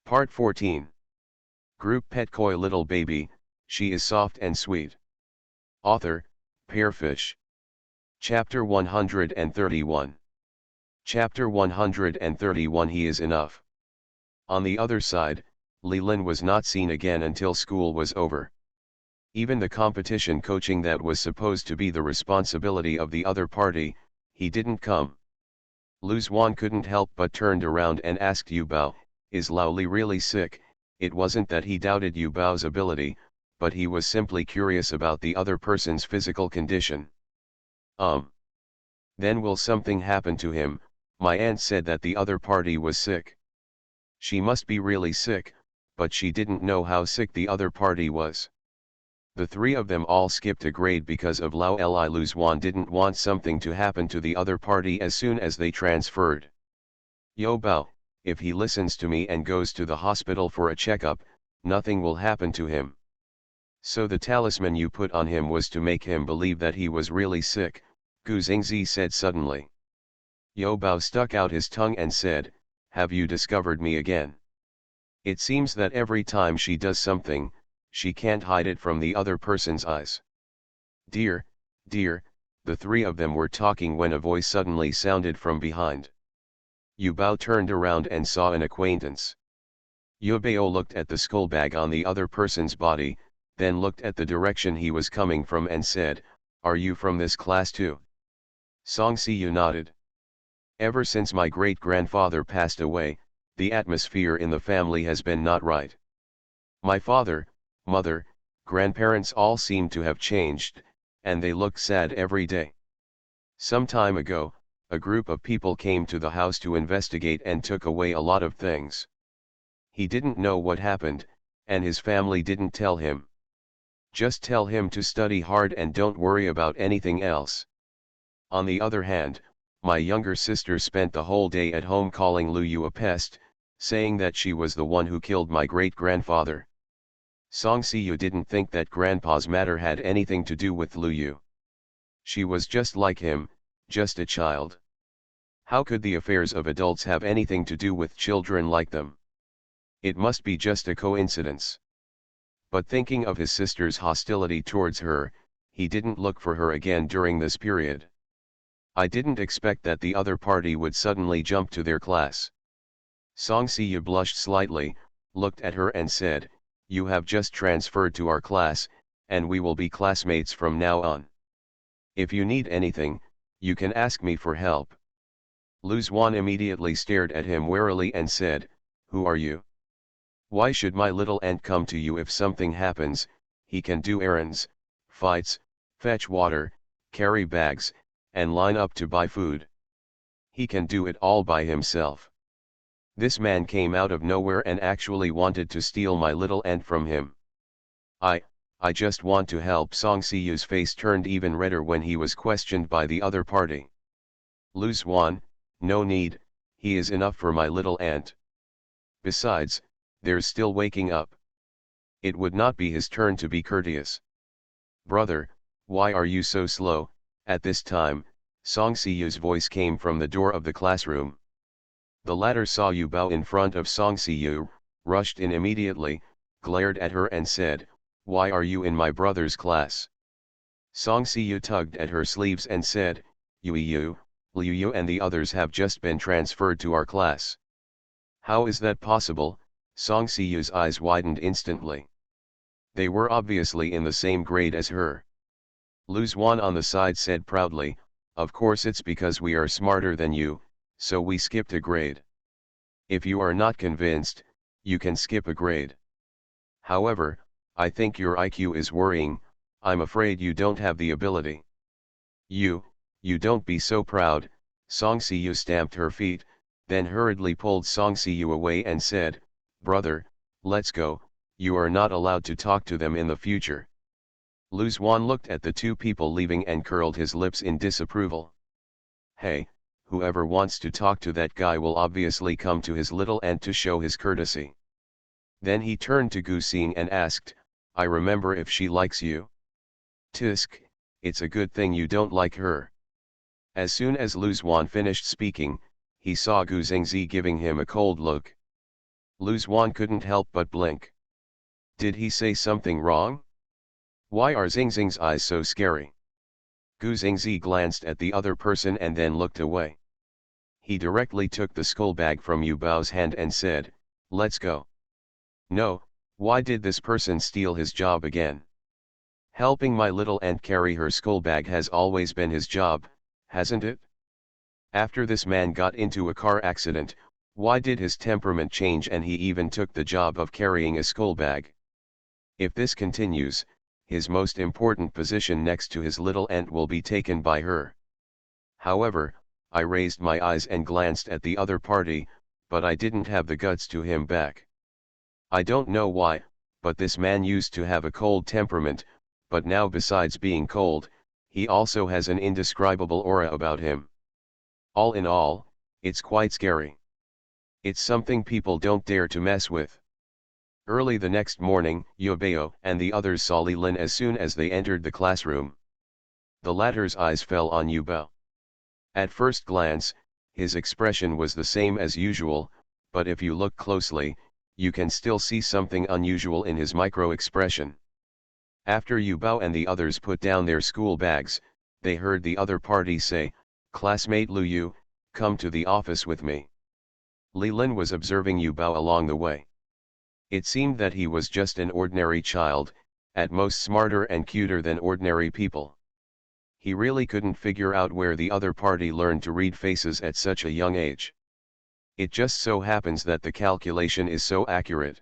Part 14. Group Pet Koi Little Baby, She is Soft and Sweet. Author, Pearfish. Chapter 131. Chapter 131 He is enough. On the other side, Leland was not seen again until school was over. Even the competition coaching that was supposed to be the responsibility of the other party, he didn't come. Lu Xuan couldn't help but turned around and asked Yu Bao, "Is Lao Li really sick?" It wasn't that he doubted Yu Bao's ability, but he was simply curious about the other person's physical condition. Then will something happen to him? My aunt said that the other party was sick. She must be really sick, but she didn't know how sick the other party was. The three of them all skipped a grade because of Lao Li. Lu Xuan didn't want something to happen to the other party as soon as they transferred. Yo Bao, if he listens to me and goes to the hospital for a checkup, nothing will happen to him. So the talisman you put on him was to make him believe that he was really sick, Gu Xingzi said suddenly. Yo Bao stuck out his tongue and said, "Have you discovered me again? It seems that every time she does something, she can't hide it from the other person's eyes." Dear, the three of them were talking when a voice suddenly sounded from behind. Yu Bao turned around and saw an acquaintance. Yu Bao looked at the skull bag on the other person's body, then looked at the direction he was coming from and said, "Are you from this class too?" Song Siyu nodded. "Ever since my great-grandfather passed away, the atmosphere in the family has been not right. My father, mother, grandparents all seem to have changed, and they look sad every day. Some time ago, a group of people came to the house to investigate and took away a lot of things. He didn't know what happened, and his family didn't tell him. Just tell him to study hard and don't worry about anything else. On the other hand, my younger sister spent the whole day at home calling Lu Yu a pest, saying that she was the one who killed my great-grandfather. Song Siyu didn't think that Grandpa's matter had anything to do with Lu Yu. She was just like him, just a child. How could the affairs of adults have anything to do with children like them? It must be just a coincidence." But thinking of his sister's hostility towards her, he didn't look for her again during this period. "I didn't expect that the other party would suddenly jump to their class." Song Siyu blushed slightly, looked at her and said, "You have just transferred to our class, and we will be classmates from now on. If you need anything, you can ask me for help." Lu Xuan immediately stared at him warily and said, "Who are you? Why should my little aunt come to you if something happens? He can do errands, fights, fetch water, carry bags, and line up to buy food. He can do it all by himself. This man came out of nowhere and actually wanted to steal my little aunt from him. I just want to help." Song Siyu's face turned even redder when he was questioned by the other party. "Lu Xuan, no need, he is enough for my little aunt. Besides, there's still waking up. It would not be his turn to be courteous." "Brother, why are you so slow?" At this time, Song Siyu's voice came from the door of the classroom. The latter saw Yu Bao in front of Song Siyu, rushed in immediately, glared at her and said, "Why are you in my brother's class?" Song Siyu tugged at her sleeves and said, Yu, Liu Yu and the others have just been transferred to our class." "How is that possible?" Song Siyu's eyes widened instantly. They were obviously in the same grade as her. Lu Xuan on the side said proudly, "Of course it's because we are smarter than you, so we skipped a grade. If you are not convinced, you can skip a grade. However, I think your IQ is worrying. I'm afraid you don't have the ability." You don't be so proud." Song Siyu stamped her feet, then hurriedly pulled Song Siyu away and said, "Brother, let's go, you are not allowed to talk to them in the future." Lu Xuan looked at the two people leaving and curled his lips in disapproval. "Hey, whoever wants to talk to that guy will obviously come to his little aunt to show his courtesy." Then he turned to Gu Xing and asked, "I remember if she likes you?" "Tisk, it's a good thing you don't like her." As soon as Lu Xuan finished speaking, he saw Gu Xingzi giving him a cold look. Lu Xuan couldn't help but blink. Did he say something wrong? Why are Xingxing's eyes so scary? Gu Xingzi glanced at the other person and then looked away. He directly took the skull bag from Yu Bao's hand and said, "Let's go." No, why did this person steal his job again? Helping my little aunt carry her skull bag has always been his job, hasn't it? After this man got into a car accident, why did his temperament change and he even took the job of carrying a skull bag? If this continues, his most important position next to his little aunt will be taken by her. However, I raised my eyes and glanced at the other party, but I didn't have the guts to him back. I don't know why, but this man used to have a cold temperament, but now besides being cold, he also has an indescribable aura about him. All in all, it's quite scary. It's something people don't dare to mess with. Early the next morning, Yobeo and the others saw Li Lin as soon as they entered the classroom. The latter's eyes fell on Yubao. At first glance, his expression was the same as usual, but if you look closely, you can still see something unusual in his micro-expression. After Yubao and the others put down their school bags, they heard the other party say, "Classmate Lu Yu, come to the office with me." Li Lin was observing Yubao along the way. It seemed that he was just an ordinary child, at most smarter and cuter than ordinary people. He really couldn't figure out where the other party learned to read faces at such a young age. It just so happens that the calculation is so accurate.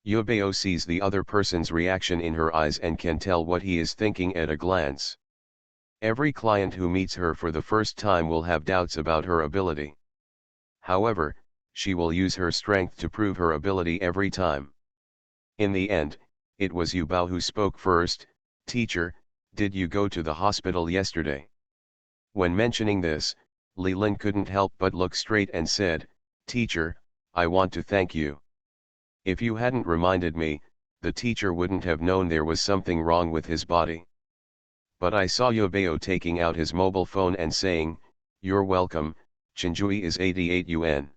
Yubeo sees the other person's reaction in her eyes and can tell what he is thinking at a glance. Every client who meets her for the first time will have doubts about her ability. However, she will use her strength to prove her ability every time. In the end, it was Yubao who spoke first. "Teacher, did you go to the hospital yesterday?" When mentioning this, Li Lin couldn't help but look straight and said, "Teacher, I want to thank you. If you hadn't reminded me, the teacher wouldn't have known there was something wrong with his body." But I saw Yobeo taking out his mobile phone and saying, "You're welcome, Chinjui is 88 yuan."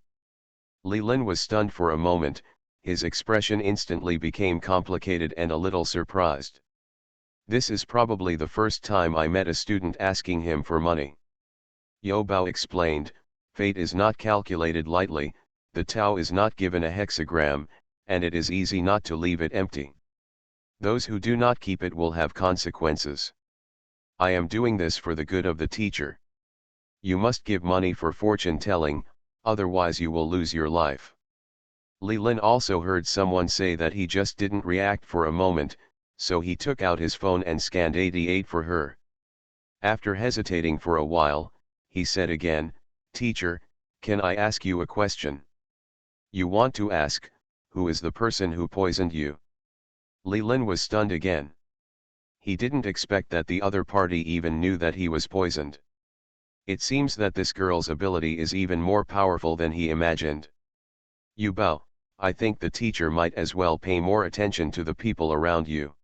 Li Lin was stunned for a moment, his expression instantly became complicated and a little surprised. This is probably the first time I met a student asking him for money. Yobao explained, "Fate is not calculated lightly, the Tao is not given a hexagram, and it is easy not to leave it empty. Those who do not keep it will have consequences. I am doing this for the good of the teacher. You must give money for fortune telling, otherwise you will lose your life." Li Lin also heard someone say that he just didn't react for a moment, so he took out his phone and scanned 88 for her. After hesitating for a while, he said again, "Teacher, can I ask you a question?" "You want to ask, who is the person who poisoned you?" Li Lin was stunned again. He didn't expect that the other party even knew that he was poisoned. It seems that this girl's ability is even more powerful than he imagined. "Yubao, I think the teacher might as well pay more attention to the people around you.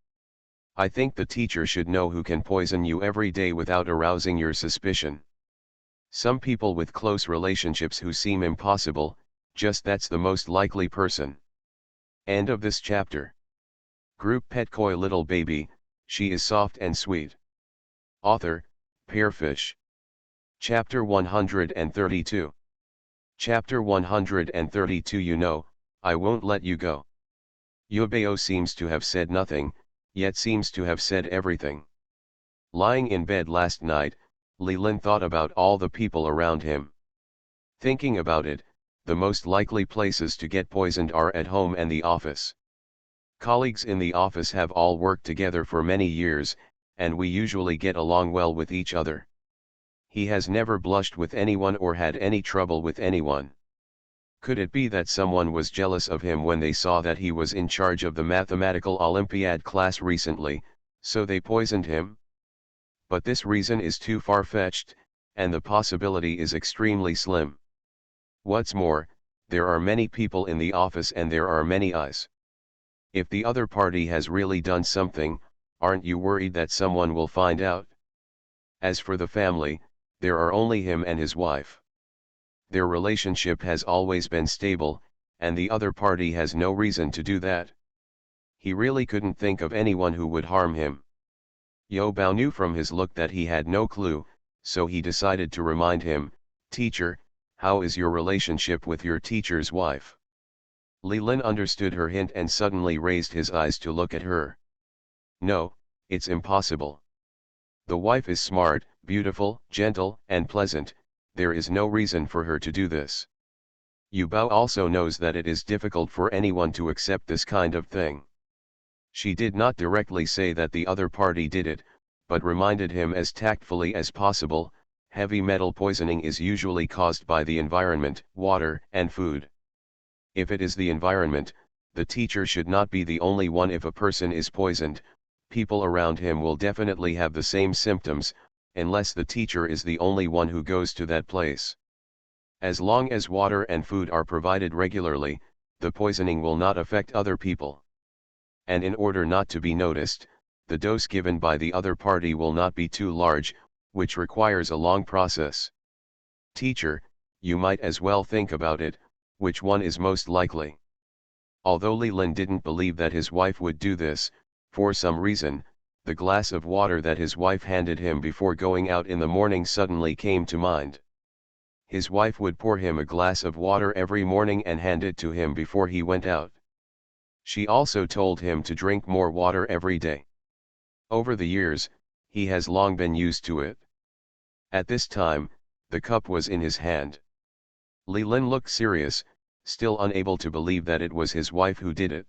I think the teacher should know who can poison you every day without arousing your suspicion. Some people with close relationships who seem impossible, just that's the most likely person." End of this chapter. Group Pet Koi Little Baby, she is soft and sweet. Author, Pearfish. Chapter 132. Chapter 132. You know, I won't let you go. Yobeo seems to have said nothing, yet seems to have said everything. Lying in bed last night, Li Lin thought about all the people around him. Thinking about it, the most likely places to get poisoned are at home and the office. Colleagues in the office have all worked together for many years, and we usually get along well with each other. He has never blushed with anyone or had any trouble with anyone. Could it be that someone was jealous of him when they saw that he was in charge of the mathematical Olympiad class recently, so they poisoned him? But this reason is too far-fetched, and the possibility is extremely slim. What's more, there are many people in the office and there are many eyes. If the other party has really done something, aren't you worried that someone will find out? As for the family, there are only him and his wife. Their relationship has always been stable, and the other party has no reason to do that. He really couldn't think of anyone who would harm him. Yo Bao knew from his look that he had no clue, so he decided to remind him, "Teacher, how is your relationship with your teacher's wife?" Li Lin understood her hint and suddenly raised his eyes to look at her. "No, it's impossible. The wife is smart, beautiful, gentle, and pleasant, there is no reason for her to do this." Yu Bao also knows that it is difficult for anyone to accept this kind of thing. She did not directly say that the other party did it, but reminded him as tactfully as possible, heavy metal poisoning is usually caused by the environment, water, and food. If it is the environment, the teacher should not be the only one. If a person is poisoned, people around him will definitely have the same symptoms, unless the teacher is the only one who goes to that place. As long as water and food are provided regularly, the poisoning will not affect other people. And in order not to be noticed, the dose given by the other party will not be too large, which requires a long process. Teacher, you might as well think about it, which one is most likely? Although Li Lin didn't believe that his wife would do this, for some reason, the glass of water that his wife handed him before going out in the morning suddenly came to mind. His wife would pour him a glass of water every morning and hand it to him before he went out. She also told him to drink more water every day. Over the years, he has long been used to it. At this time, the cup was in his hand. Li Lin looked serious, still unable to believe that it was his wife who did it.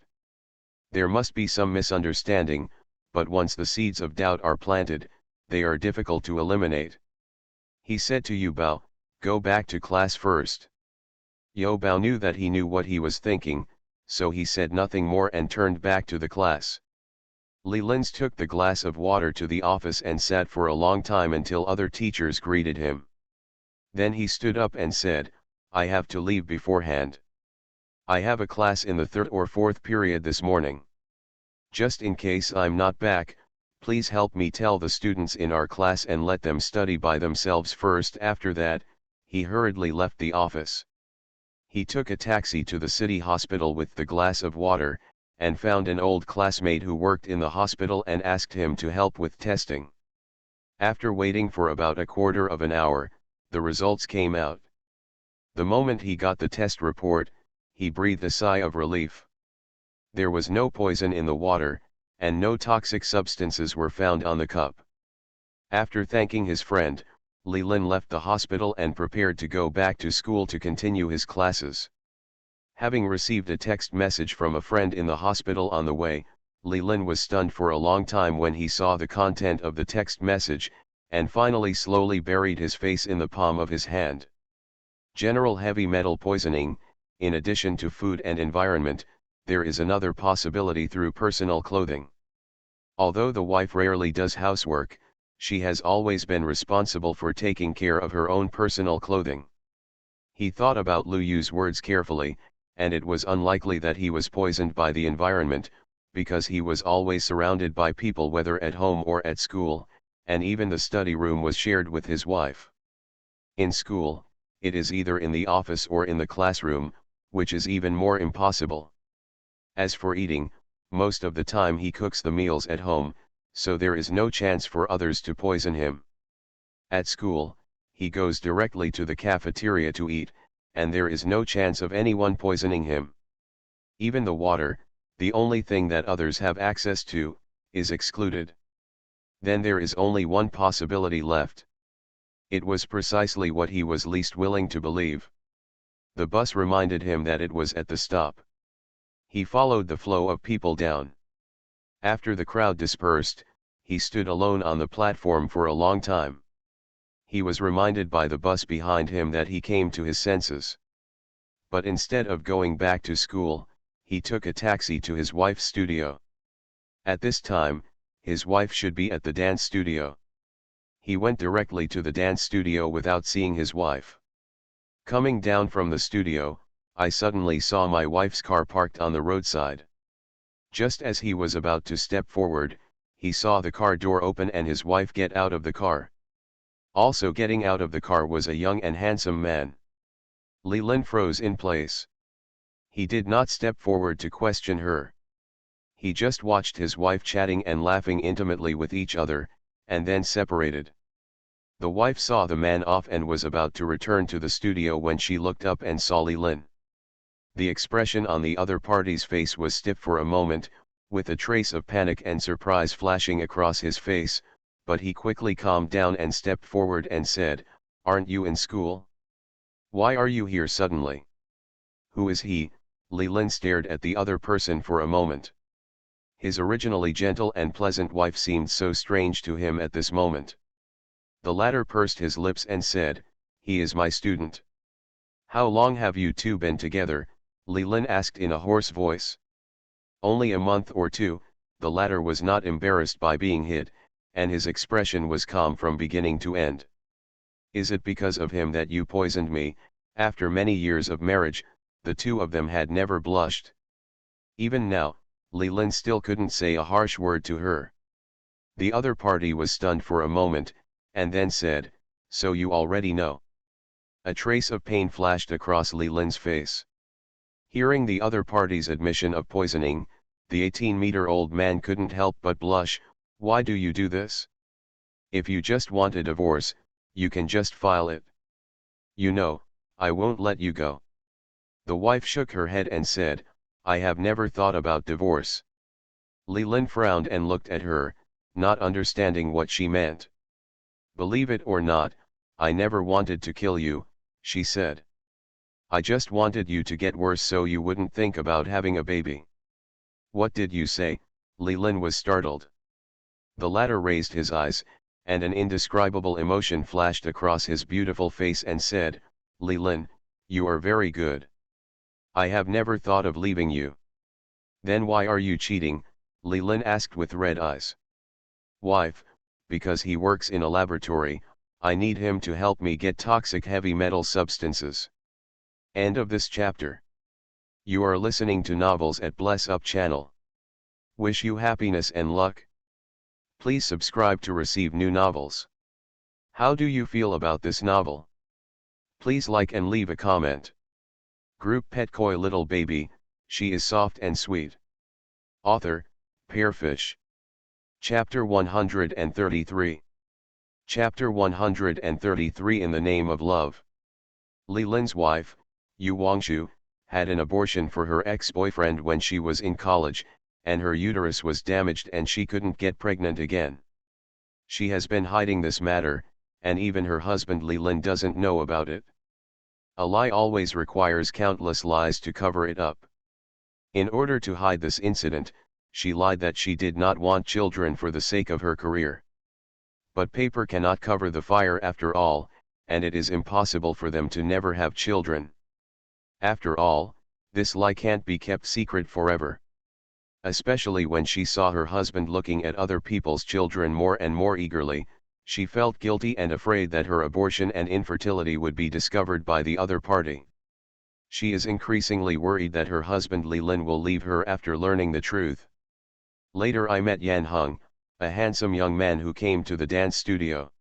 There must be some misunderstanding, but once the seeds of doubt are planted, they are difficult to eliminate. He said to Yu Bao, "Go back to class first." Yu Bao knew that he knew what he was thinking, so he said nothing more and turned back to the class. Li Lin took the glass of water to the office and sat for a long time until other teachers greeted him. Then he stood up and said, "I have to leave beforehand. I have a class in the 3rd or 4th period this morning. Just in case I'm not back, please help me tell the students in our class and let them study by themselves first." After that, he hurriedly left the office. He took a taxi to the city hospital with the glass of water, and found an old classmate who worked in the hospital and asked him to help with testing. After waiting for about a quarter of an hour, the results came out. The moment he got the test report, he breathed a sigh of relief. There was no poison in the water, and no toxic substances were found on the cup. After thanking his friend, Li Lin left the hospital and prepared to go back to school to continue his classes. Having received a text message from a friend in the hospital on the way, Li Lin was stunned for a long time when he saw the content of the text message, and finally slowly buried his face in the palm of his hand. General heavy metal poisoning. In addition to food and environment, there is another possibility through personal clothing. Although the wife rarely does housework, she has always been responsible for taking care of her own personal clothing. He thought about Lu Yu's words carefully, and it was unlikely that he was poisoned by the environment, because he was always surrounded by people whether at home or at school, and even the study room was shared with his wife. In school, it is either in the office or in the classroom, which is even more impossible. As for eating, most of the time he cooks the meals at home, so there is no chance for others to poison him. At school, he goes directly to the cafeteria to eat, and there is no chance of anyone poisoning him. Even the water, the only thing that others have access to, is excluded. Then there is only one possibility left. It was precisely what he was least willing to believe. The bus reminded him that it was at the stop. He followed the flow of people down. After the crowd dispersed, he stood alone on the platform for a long time. He was reminded by the bus behind him that he came to his senses. But instead of going back to school, he took a taxi to his wife's studio. At this time, his wife should be at the dance studio. He went directly to the dance studio without seeing his wife. Coming down from the studio, I suddenly saw my wife's car parked on the roadside. Just as he was about to step forward, he saw the car door open and his wife get out of the car. Also getting out of the car was a young and handsome man. Li Lin froze in place. He did not step forward to question her. He just watched his wife chatting and laughing intimately with each other, and then separated. The wife saw the man off and was about to return to the studio when she looked up and saw Li Lin. The expression on the other party's face was stiff for a moment, with a trace of panic and surprise flashing across his face, but he quickly calmed down and stepped forward and said, "Aren't you in school? Why are you here suddenly?" "Who is he?" Li Lin stared at the other person for a moment. His originally gentle and pleasant wife seemed so strange to him at this moment. The latter pursed his lips and said, "He is my student." "How long have you two been together?" Li Lin asked in a hoarse voice. "Only a month or two." The latter was not embarrassed by being hit, and his expression was calm from beginning to end. "Is it because of him that you poisoned me?" After many years of marriage, the two of them had never blushed. Even now, Li Lin still couldn't say a harsh word to her. The other party was stunned for a moment, and then said, "So you already know." A trace of pain flashed across Li Lin's face. Hearing the other party's admission of poisoning, the 18-meter-old man couldn't help but blush. "Why do you do this? If you just want a divorce, you can just file it. You know, I won't let you go." The wife shook her head and said, "I have never thought about divorce." Li Lin frowned and looked at her, not understanding what she meant. "Believe it or not, I never wanted to kill you," she said. "I just wanted you to get worse so you wouldn't think about having a baby." "What did you say?" Li Lin was startled. The latter raised his eyes, and an indescribable emotion flashed across his beautiful face and said, "Li Lin, you are very good. I have never thought of leaving you." "Then why are you cheating?" Li Lin asked with red eyes. "Wife, because he works in a laboratory, I need him to help me get toxic heavy metal substances." End of this chapter. You are listening to Novels at Bless Up channel. Wish you happiness and luck. Please subscribe to receive new novels. How do you feel about this novel? Please like and leave a comment. Group Pet Koi Little Baby, she is soft and sweet. Author, Pearfish. Chapter 133. Chapter 133 In the Name of Love. Li Lin's wife, Yu Wangshu, had an abortion for her ex-boyfriend when she was in college, and her uterus was damaged and she couldn't get pregnant again. She has been hiding this matter, and even her husband Li Lin doesn't know about it. A lie always requires countless lies to cover it up. In order to hide this incident, she lied that she did not want children for the sake of her career. But paper cannot cover the fire after all, and it is impossible for them to never have children. After all, this lie can't be kept secret forever. Especially when she saw her husband looking at other people's children more and more eagerly, she felt guilty and afraid that her abortion and infertility would be discovered by the other party. She is increasingly worried that her husband Li Lin will leave her after learning the truth. Later I met Yan Heng, a handsome young man who came to the dance studio.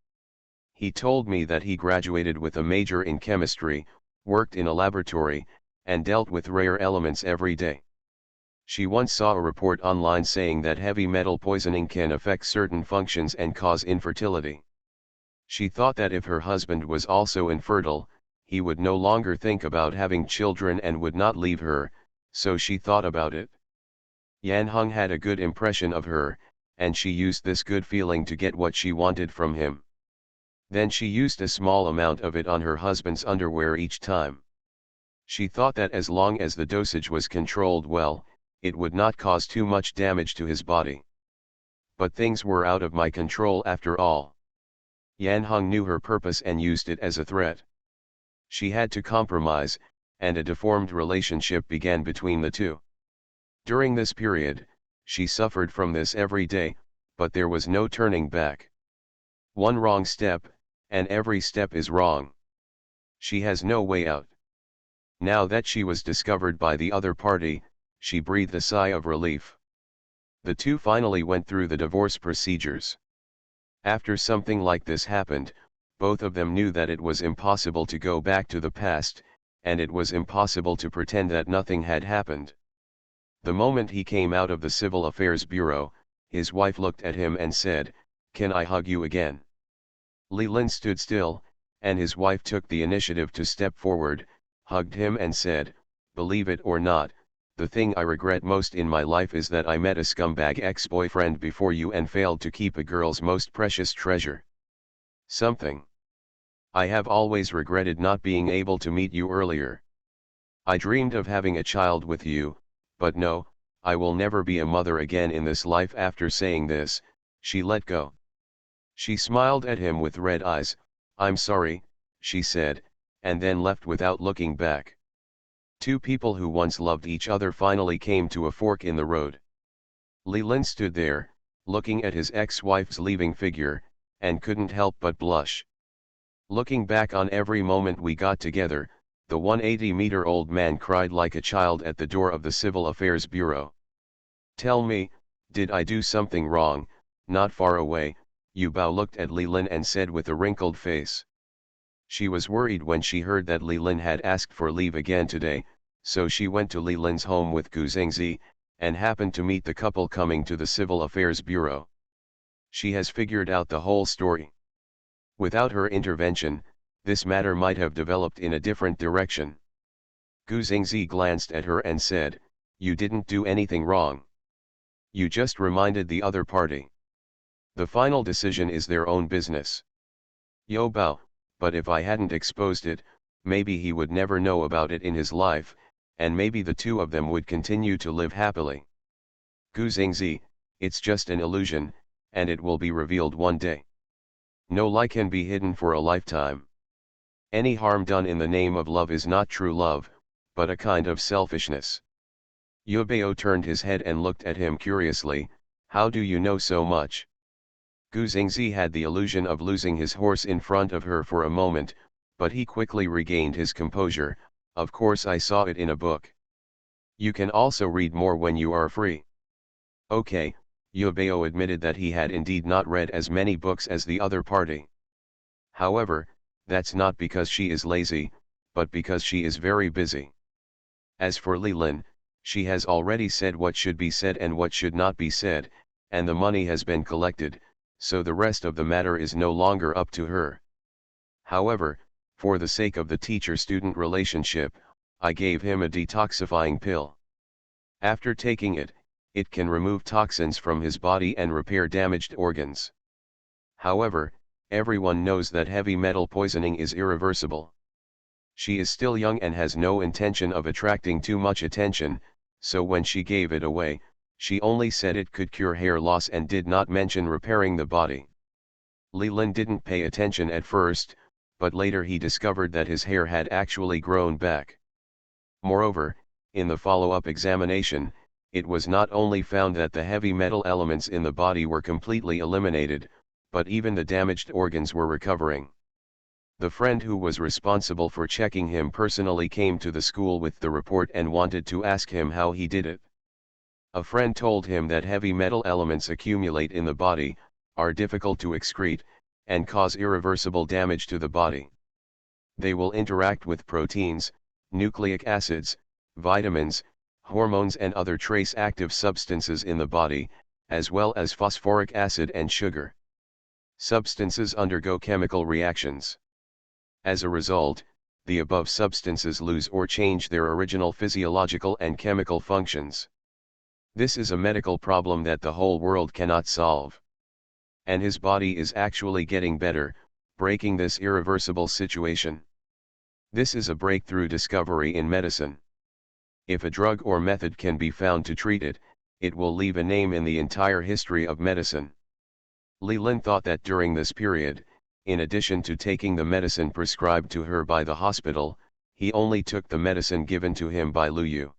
He told me that he graduated with a major in chemistry, worked in a laboratory, and dealt with rare elements every day. She once saw a report online saying that heavy metal poisoning can affect certain functions and cause infertility. She thought that if her husband was also infertile, he would no longer think about having children and would not leave her, so she thought about it. Yan Heng had a good impression of her, and she used this good feeling to get what she wanted from him. Then she used a small amount of it on her husband's underwear each time. She thought that as long as the dosage was controlled well, it would not cause too much damage to his body. But things were out of my control after all. Yan Heng knew her purpose and used it as a threat. She had to compromise, and a deformed relationship began between the two. During this period, she suffered from this every day, but there was no turning back. One wrong step, and every step is wrong. She has no way out. Now that she was discovered by the other party, she breathed a sigh of relief. The two finally went through the divorce procedures. After something like this happened, both of them knew that it was impossible to go back to the past, and it was impossible to pretend that nothing had happened. The moment he came out of the Civil Affairs Bureau, his wife looked at him and said, "Can I hug you again?" Leland stood still, and his wife took the initiative to step forward, hugged him and said, "Believe it or not, the thing I regret most in my life is that I met a scumbag ex-boyfriend before you and failed to keep a girl's most precious treasure. Something. I have always regretted not being able to meet you earlier. I dreamed of having a child with you, but no, I will never be a mother again in this life." After saying this, she let go. She smiled at him with red eyes. "I'm sorry," she said, and then left without looking back. Two people who once loved each other finally came to a fork in the road. Leland stood there, looking at his ex-wife's leaving figure, and couldn't help but blush. "Looking back on every moment we got together," the 180-meter-old man cried like a child at the door of the Civil Affairs Bureau. "Tell me, did I do something wrong?" Not far away, Yubao looked at Leland and said with a wrinkled face. She was worried when she heard that Leland had asked for leave again today, so she went to Leland's home with Gu Zhengzi, and happened to meet the couple coming to the Civil Affairs Bureau. She has figured out the whole story. Without her intervention, this matter might have developed in a different direction. Gu Zhengzi glanced at her and said, "You didn't do anything wrong. You just reminded the other party. The final decision is their own business." Yo Bao, but if I hadn't exposed it, maybe he would never know about it in his life, and maybe the two of them would continue to live happily. Gu Zhengzi, it's just an illusion, and it will be revealed one day. No lie can be hidden for a lifetime. Any harm done in the name of love is not true love, but a kind of selfishness. Yubao turned his head and looked at him curiously. "How do you know so much?" Gu Zhengzi had the illusion of losing his horse in front of her for a moment, but he quickly regained his composure. "Of course I saw it in a book. You can also read more when you are free." Okay, Yubao admitted that he had indeed not read as many books as the other party. However, that's not because she is lazy, but because she is very busy. As for Leland, she has already said what should be said and what should not be said, and the money has been collected, so the rest of the matter is no longer up to her. However, for the sake of the teacher-student relationship, I gave him a detoxifying pill. After taking it, it can remove toxins from his body and repair damaged organs. However, everyone knows that heavy metal poisoning is irreversible. She is still young and has no intention of attracting too much attention, so when she gave it away, she only said it could cure hair loss and did not mention repairing the body. Leland didn't pay attention at first, but later he discovered that his hair had actually grown back. Moreover, in the follow-up examination, it was not only found that the heavy metal elements in the body were completely eliminated, but even the damaged organs were recovering. The friend who was responsible for checking him personally came to the school with the report and wanted to ask him how he did it. A friend told him that heavy metal elements accumulate in the body, are difficult to excrete, and cause irreversible damage to the body. They will interact with proteins, nucleic acids, vitamins, hormones and other trace active substances in the body, as well as phosphoric acid and sugar. Substances undergo chemical reactions. As a result, the above substances lose or change their original physiological and chemical functions. This is a medical problem that the whole world cannot solve. And his body is actually getting better, breaking this irreversible situation. This is a breakthrough discovery in medicine. If a drug or method can be found to treat it, it will leave a name in the entire history of medicine. Leland thought that during this period, in addition to taking the medicine prescribed to her by the hospital, he only took the medicine given to him by Lu Yu.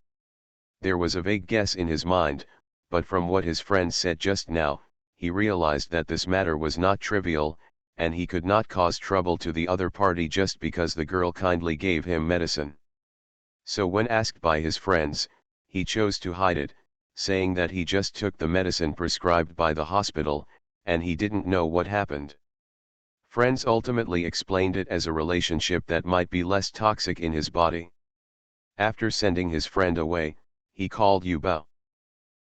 There was a vague guess in his mind, but from what his friend said just now, he realized that this matter was not trivial, and he could not cause trouble to the other party just because the girl kindly gave him medicine. So when asked by his friends, he chose to hide it, saying that he just took the medicine prescribed by the hospital, and he didn't know what happened. Friends ultimately explained it as a relationship that might be less toxic in his body. After sending his friend away, he called Yu Bao.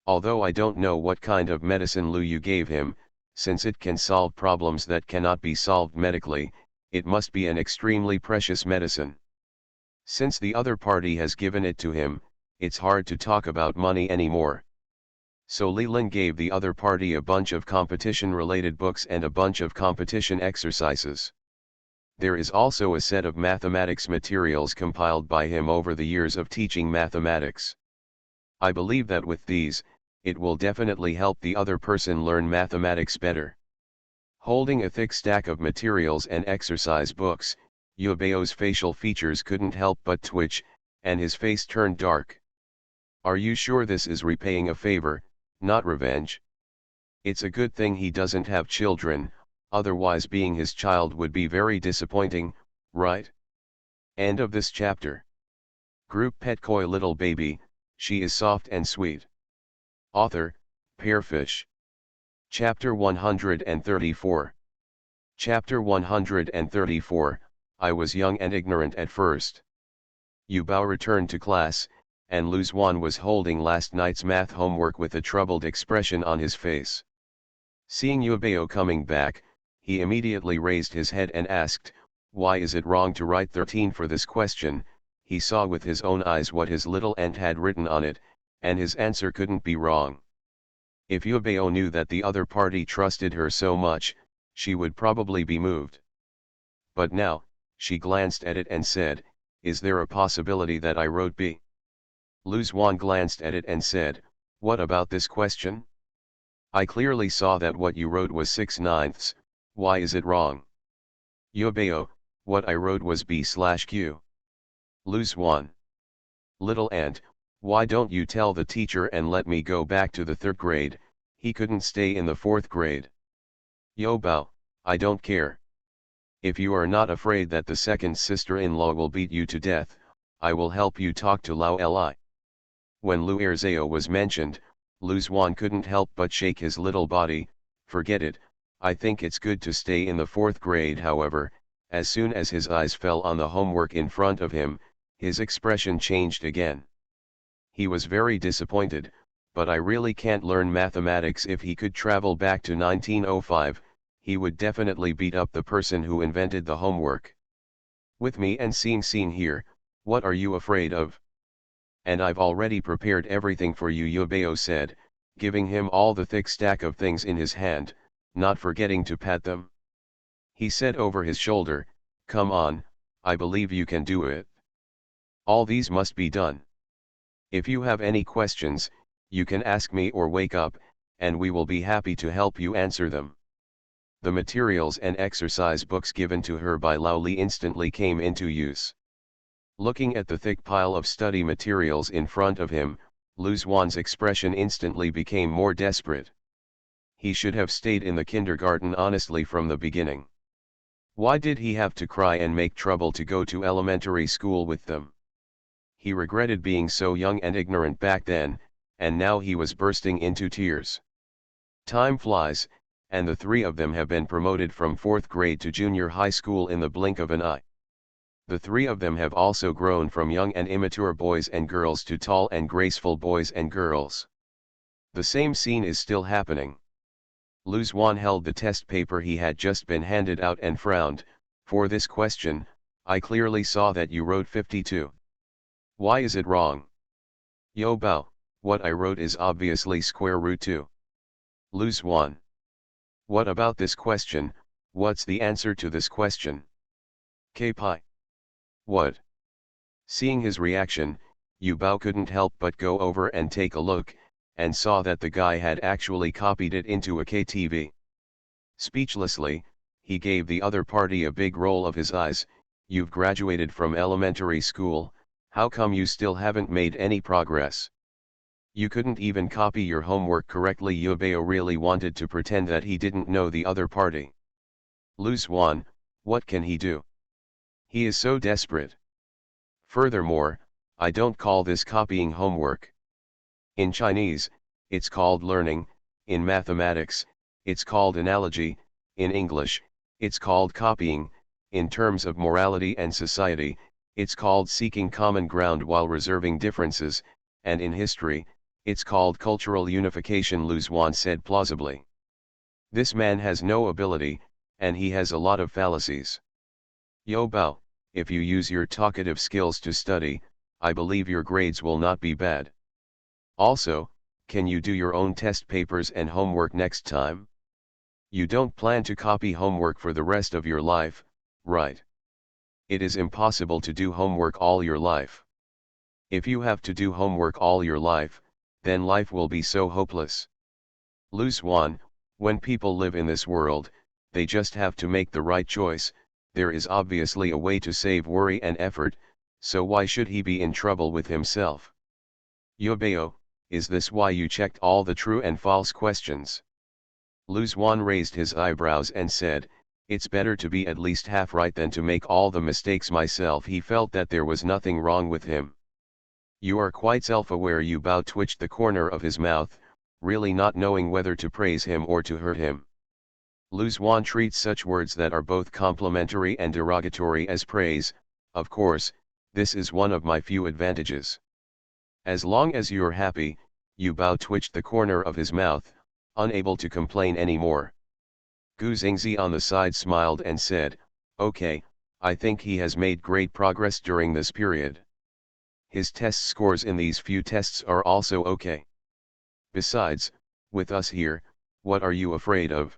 Although I don't know what kind of medicine Lu Yu gave him, since it can solve problems that cannot be solved medically, it must be an extremely precious medicine. Since the other party has given it to him, it's hard to talk about money anymore. So Li Lin gave the other party a bunch of competition-related books and a bunch of competition exercises. There is also a set of mathematics materials compiled by him over the years of teaching mathematics. I believe that with these, it will definitely help the other person learn mathematics better. Holding a thick stack of materials and exercise books, Yubeo's facial features couldn't help but twitch, and his face turned dark. Are you sure this is repaying a favor, not revenge? It's a good thing he doesn't have children, otherwise being his child would be very disappointing, right? End of this chapter. Group pet koi little baby, she is soft and sweet. Author, Pearfish. Chapter 134. Chapter 134, I was young and ignorant at first. Yu Bao returned to class, and Lu Zuan was holding last night's math homework with a troubled expression on his face. Seeing Yu Bao coming back, he immediately raised his head and asked, "Why is it wrong to write 13 for this question?" He saw with his own eyes what his little aunt had written on it, and his answer couldn't be wrong. If Yu Bao knew that the other party trusted her so much, she would probably be moved. But now, she glanced at it and said, "Is there a possibility that I wrote B?" Lu Zuan glanced at it and said, "What about this question? I clearly saw that what you wrote was 6/9. Why is it wrong?" Yu Bao, "What I wrote was B/Q. Lu Zuan, "Little aunt, why don't you tell the teacher and let me go back to the 3rd grade, he couldn't stay in the 4th grade. Yu Bao, I don't care. If you are not afraid that the second sister-in-law will beat you to death, I will help you talk to Lao Li." When Lu Erzao was mentioned, Lu Zuan couldn't help but shake his little body. "Forget it, I think it's good to stay in the 4th grade." However, as soon as his eyes fell on the homework in front of him, his expression changed again. He was very disappointed, but I really can't learn mathematics. If he could travel back to 1905, he would definitely beat up the person who invented the homework. With me and Sing here, what are you afraid of? And I've already prepared everything for you, Yu Bao said, giving him all the thick stack of things in his hand, not forgetting to pat them. He said over his shoulder, "Come on, I believe you can do it. All these must be done. If you have any questions, you can ask me or wake up, and we will be happy to help you answer them." The materials and exercise books given to her by Lao Li instantly came into use. Looking at the thick pile of study materials in front of him, Lu Zuan's expression instantly became more desperate. He should have stayed in the kindergarten honestly from the beginning. Why did he have to cry and make trouble to go to elementary school with them? He regretted being so young and ignorant back then, and now he was bursting into tears. Time flies, and the 3 of them have been promoted from 4th grade to junior high school in the blink of an eye. The 3 of them have also grown from young and immature boys and girls to tall and graceful boys and girls. The same scene is still happening. Lu Zuan held the test paper he had just been handed out and frowned. "For this question, I clearly saw that you wrote 52. Why is it wrong?" Yu Bao, "What I wrote is obviously square root 2. Lu Zuan, "What about this question? What's the answer to this question?" K Pi. "What?" Seeing his reaction, Yu Bao couldn't help but go over and take a look, and saw that the guy had actually copied it into a KTV. Speechlessly, he gave the other party a big roll of his eyes. "You've graduated from elementary school, how come you still haven't made any progress? You couldn't even copy your homework correctly." Yu Bao really wanted to pretend that he didn't know the other party. Lu Zuan, "What can he do? He is so desperate. Furthermore, I don't call this copying homework. In Chinese, it's called learning, in mathematics, it's called analogy, in English, It's called copying. In terms of morality and society, it's called seeking common ground while reserving differences, and in history, it's called cultural unification, Lu Xuan said plausibly. This man has no ability, and he has a lot of fallacies. Yo Bao, if you use your talkative skills to study, I believe your grades will not be bad. Also, can you do your own test papers and homework next time? You don't plan to copy homework for the rest of your life, right? It is impossible to do homework all your life. If you have to do homework all your life, then life will be so hopeless. Lu Xuan, when people live in this world, they just have to make the right choice. There is obviously a way to save worry and effort, so why should he be in trouble with himself? Yobeo, is this why you checked all the true and false questions? Lu Xuan raised his eyebrows and said, it's better to be at least half right than to make all the mistakes myself. He felt that there was nothing wrong with him. You are quite self-aware. Yu Bao twitched the corner of his mouth, really not knowing whether to praise him or to hurt him. Lu Xuan treats such words that are both complimentary and derogatory as praise. Of course, this is one of my few advantages. As long as you're happy, Yu Bao twitched the corner of his mouth, unable to complain anymore. Gu Xingzi on the side smiled and said, okay, I think he has made great progress during this period. His test scores in these few tests are also okay. Besides, with us here, what are you afraid of?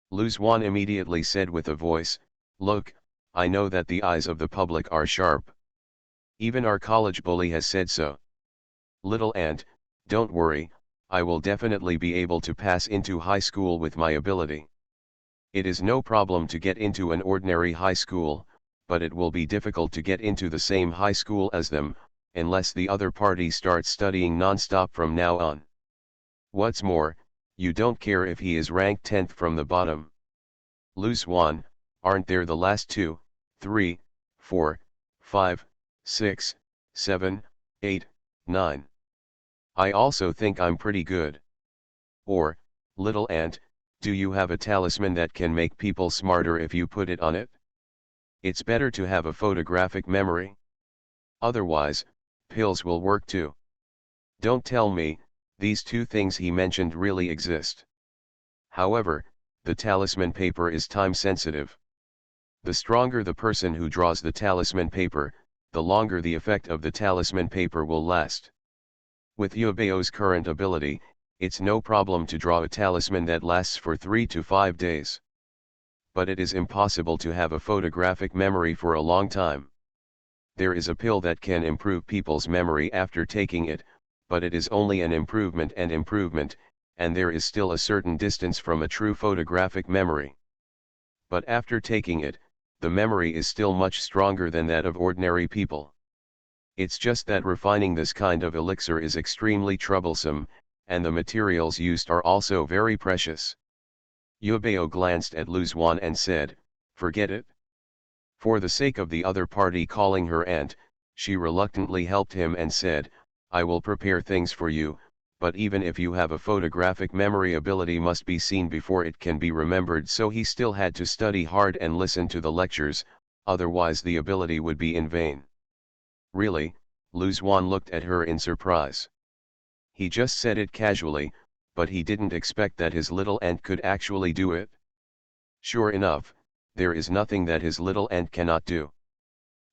Lu Xuan immediately said with a voice, look, I know that the eyes of the public are sharp. Even our college bully has said so. Little ant, don't worry, I will definitely be able to pass into high school with my ability. It is no problem to get into an ordinary high school, but it will be difficult to get into the same high school as them, unless the other party starts studying non-stop from now on. What's more, you don't care if he is ranked 10th from the bottom. Lu Xuan, aren't there the last 2, 3, 4, 5, 6, 7, 8, 9. I also think I'm pretty good. Or, little ant, do you have a talisman that can make people smarter if you put it on it? It's better to have a photographic memory. Otherwise, pills will work too. Don't tell me, these two things he mentioned really exist. However, the talisman paper is time sensitive. The stronger the person who draws the talisman paper, the longer the effect of the talisman paper will last. With Yobeo's current ability, it's no problem to draw a talisman that lasts for 3 to 5 days. But it is impossible to have a photographic memory for a long time. There is a pill that can improve people's memory after taking it, but it is only an improvement, and there is still a certain distance from a true photographic memory. But after taking it, the memory is still much stronger than that of ordinary people. It's just that refining this kind of elixir is extremely troublesome, and the materials used are also very precious. Yubeo glanced at Lu Xuan and said, forget it. For the sake of the other party calling her aunt, she reluctantly helped him and said, I will prepare things for you, but even if you have a photographic memory, ability must be seen before it can be remembered, so he still had to study hard and listen to the lectures, otherwise the ability would be in vain. Really? Lu Xuan looked at her in surprise. He just said it casually, but he didn't expect that his little aunt could actually do it. Sure enough, there is nothing that his little aunt cannot do.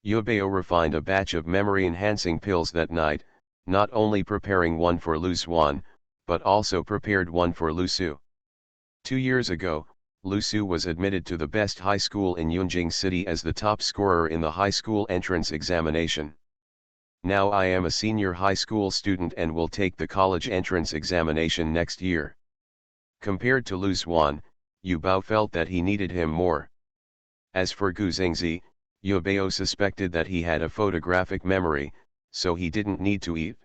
Yubeo refined a batch of memory-enhancing pills that night, not only preparing one for Lu Xuan, but also prepared one for Lu Su. 2 years ago, Lu Su was admitted to the best high school in Yunjing City as the top scorer in the high school entrance examination. Now I am a senior high school student and will take the college entrance examination next year. Compared to Lu Xuan, Yu Bao felt that he needed him more. As for Gu Xingzi, Yubeo suspected that he had a photographic memory, so he didn't need to eat.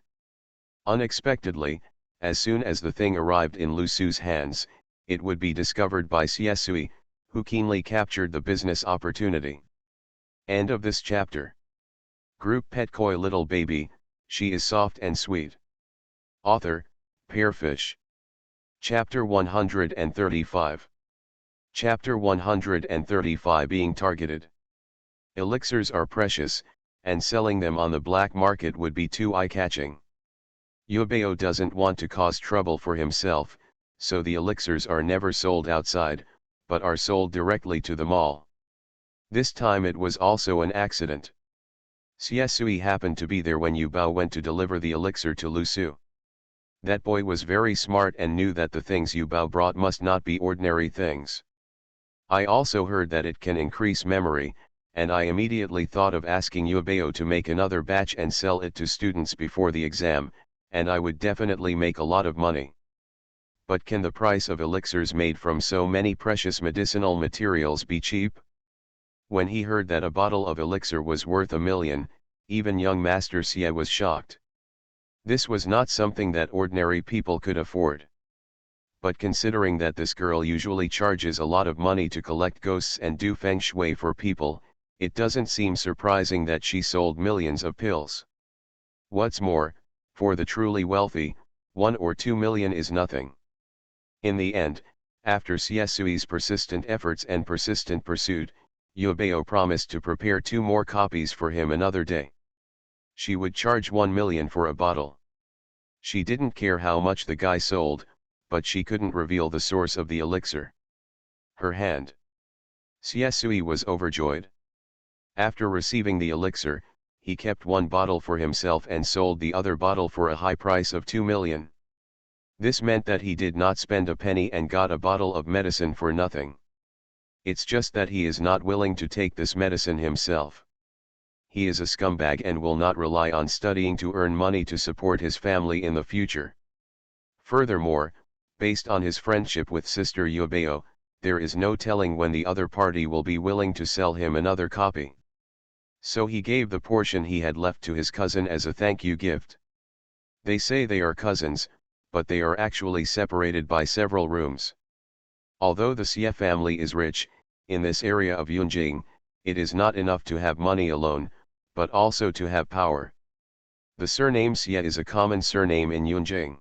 Unexpectedly, as soon as the thing arrived in Lu Su's hands, it would be discovered by Xie Sui, who keenly captured the business opportunity. End of this chapter. Group Pet Koi Little Baby, She is Soft and Sweet. Author, Pearfish. Chapter 135. Chapter 135 Being Targeted. Elixirs are precious, and selling them on the black market would be too eye-catching. Yubeo doesn't want to cause trouble for himself, so the elixirs are never sold outside, but are sold directly to the mall. This time it was also an accident. Siesui happened to be there when Yubao went to deliver the elixir to Lusu. That boy was very smart and knew that the things Yubao brought must not be ordinary things. I also heard that it can increase memory, and I immediately thought of asking Yubeo to make another batch and sell it to students before the exam, and I would definitely make a lot of money. But can the price of elixirs made from so many precious medicinal materials be cheap? When he heard that a bottle of elixir was worth 1,000,000, even young Master Xie was shocked. This was not something that ordinary people could afford. But considering that this girl usually charges a lot of money to collect ghosts and do feng shui for people, it doesn't seem surprising that she sold millions of pills. What's more, for the truly wealthy, 1 or 2 million is nothing. In the end, after Siesui's persistent efforts and persistent pursuit, Yubeo promised to prepare 2 more copies for him another day. She would charge 1 million for a bottle. She didn't care how much the guy sold, but she couldn't reveal the source of the elixir. Her hand. Siesui was overjoyed. After receiving the elixir, he kept 1 bottle for himself and sold the other bottle for a high price of 2 million. This meant that he did not spend a penny and got a bottle of medicine for nothing. It's just that he is not willing to take this medicine himself. He is a scumbag and will not rely on studying to earn money to support his family in the future. Furthermore, based on his friendship with Sister Yubeo, there is no telling when the other party will be willing to sell him another copy. So he gave the portion he had left to his cousin as a thank you gift. They say they are cousins, but they are actually separated by several rooms. Although the Xie family is rich, in this area of Yunjing, it is not enough to have money alone, but also to have power. The surname Xie is a common surname in Yunjing.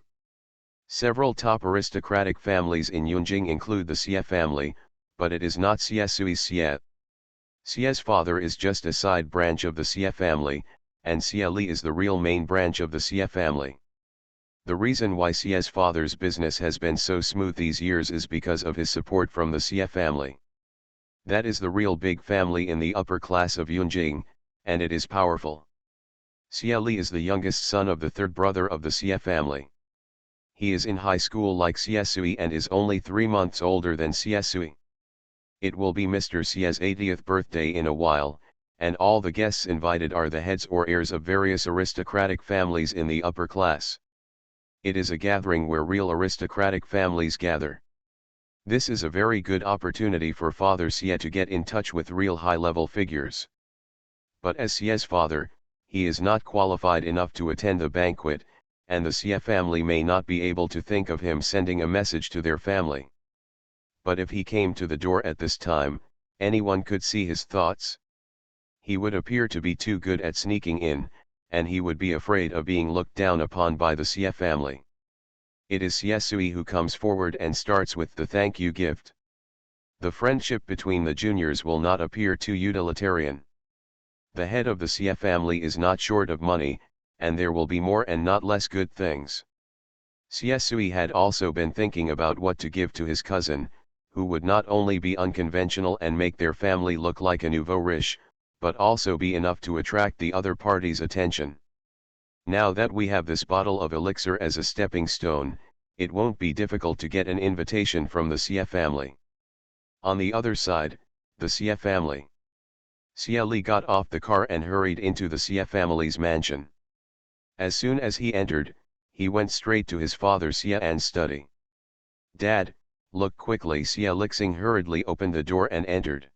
Several top aristocratic families in Yunjing include the Xie family, but it is not Siesui's Xie. Xie's father is just a side branch of the Xie family, and Xie Li is the real main branch of the Xie family. The reason why Xie's father's business has been so smooth these years is because of his support from the Xie family. That is the real big family in the upper class of Yunjing, and it is powerful. Xie Li is the youngest son of the third brother of the Xie family. He is in high school like Siesui and is only 3 months older than Siesui. It will be Mr. Xie's 80th birthday in a while, and all the guests invited are the heads or heirs of various aristocratic families in the upper class. It is a gathering where real aristocratic families gather. This is a very good opportunity for Father Xie to get in touch with real high-level figures. But as Xie's father, he is not qualified enough to attend the banquet, and the Xie family may not be able to think of him sending a message to their family. But if he came to the door at this time, anyone could see his thoughts. He would appear to be too good at sneaking in, and he would be afraid of being looked down upon by the Xie family. It is Siesui who comes forward and starts with the thank you gift. The friendship between the juniors will not appear too utilitarian. The head of the Xie family is not short of money, and there will be more and not less good things. Siesui had also been thinking about what to give to his cousin, who would not only be unconventional and make their family look like a nouveau riche, but also be enough to attract the other party's attention. Now that we have this bottle of elixir as a stepping stone, it won't be difficult to get an invitation from the Xie family. On the other side, the Xie family. Xie Li got off the car and hurried into the Xie family's mansion. As soon as he entered, he went straight to his father Xie An's study. "Dad, look quickly." Xie Lixing hurriedly opened the door and entered.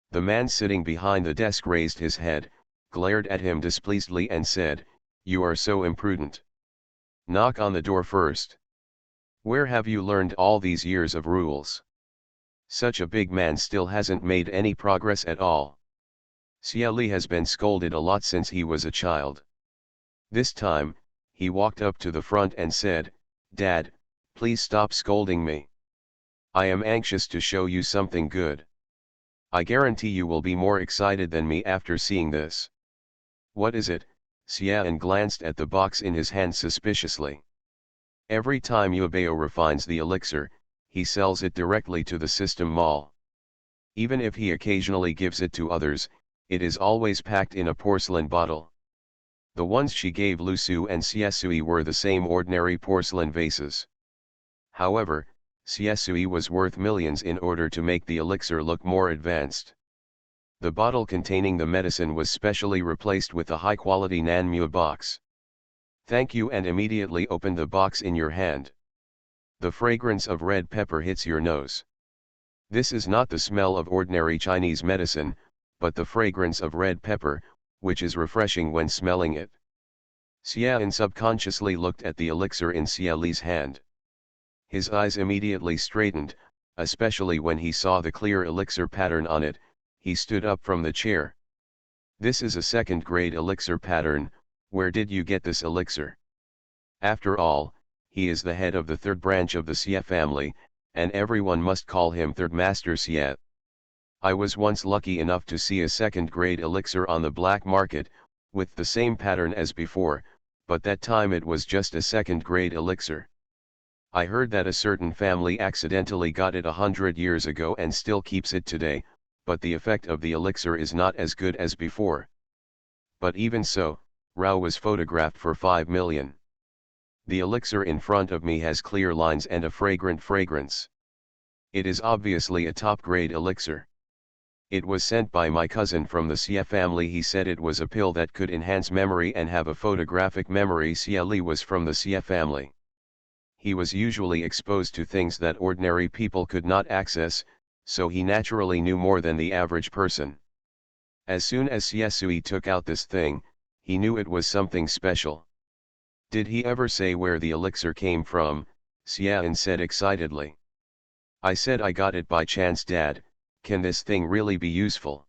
The man sitting behind the desk raised his head, glared at him displeasedly and said, "You are so imprudent. Knock on the door first. Where have you learned all these years of rules? Such a big man still hasn't made any progress at all." Xie Li has been scolded a lot since he was a child. This time, he walked up to the front and said, "Dad, please stop scolding me. I am anxious to show you something good. I guarantee you will be more excited than me after seeing this. What is it? Xian glanced at the box in his hand suspiciously. Every time Yubao refines the elixir, he sells it directly to the system mall. Even if he occasionally gives it to others, it is always packed in a porcelain bottle. The ones she gave Lu Su and Xiesui were the same ordinary porcelain vases. However, Xiesui was worth millions in order to make the elixir look more advanced. The bottle containing the medicine was specially replaced with a high-quality Nanmu box. Thank you, and immediately open the box in your hand. The fragrance of red pepper hits your nose. This is not the smell of ordinary Chinese medicine, but the fragrance of red pepper, which is refreshing when smelling it. Xian subconsciously looked at the elixir in Xia Li's hand. His eyes immediately straightened, especially when he saw the clear elixir pattern on it. He stood up from the chair. This is a second-grade elixir pattern. Where did you get this elixir? After all, he is the head of the third branch of the Xia family, and everyone must call him Third Master Xia. I was once lucky enough to see a second-grade elixir on the black market, with the same pattern as before, but that time it was just a second-grade elixir. I heard that a certain family accidentally got it 100 years ago and still keeps it today, but the effect of the elixir is not as good as before. But even so, Rao was photographed for 5 million. The elixir in front of me has clear lines and a fragrant fragrance. It is obviously a top-grade elixir. It was sent by my cousin from the Xia family. He said it was a pill that could enhance memory and have a photographic memory. Xia Li was from the Xia family. He was usually exposed to things that ordinary people could not access, so he naturally knew more than the average person. As soon as Xiesui took out this thing, he knew it was something special. Did he ever say where the elixir came from? Xian said excitedly. I said I got it by chance, Dad. Can this thing really be useful?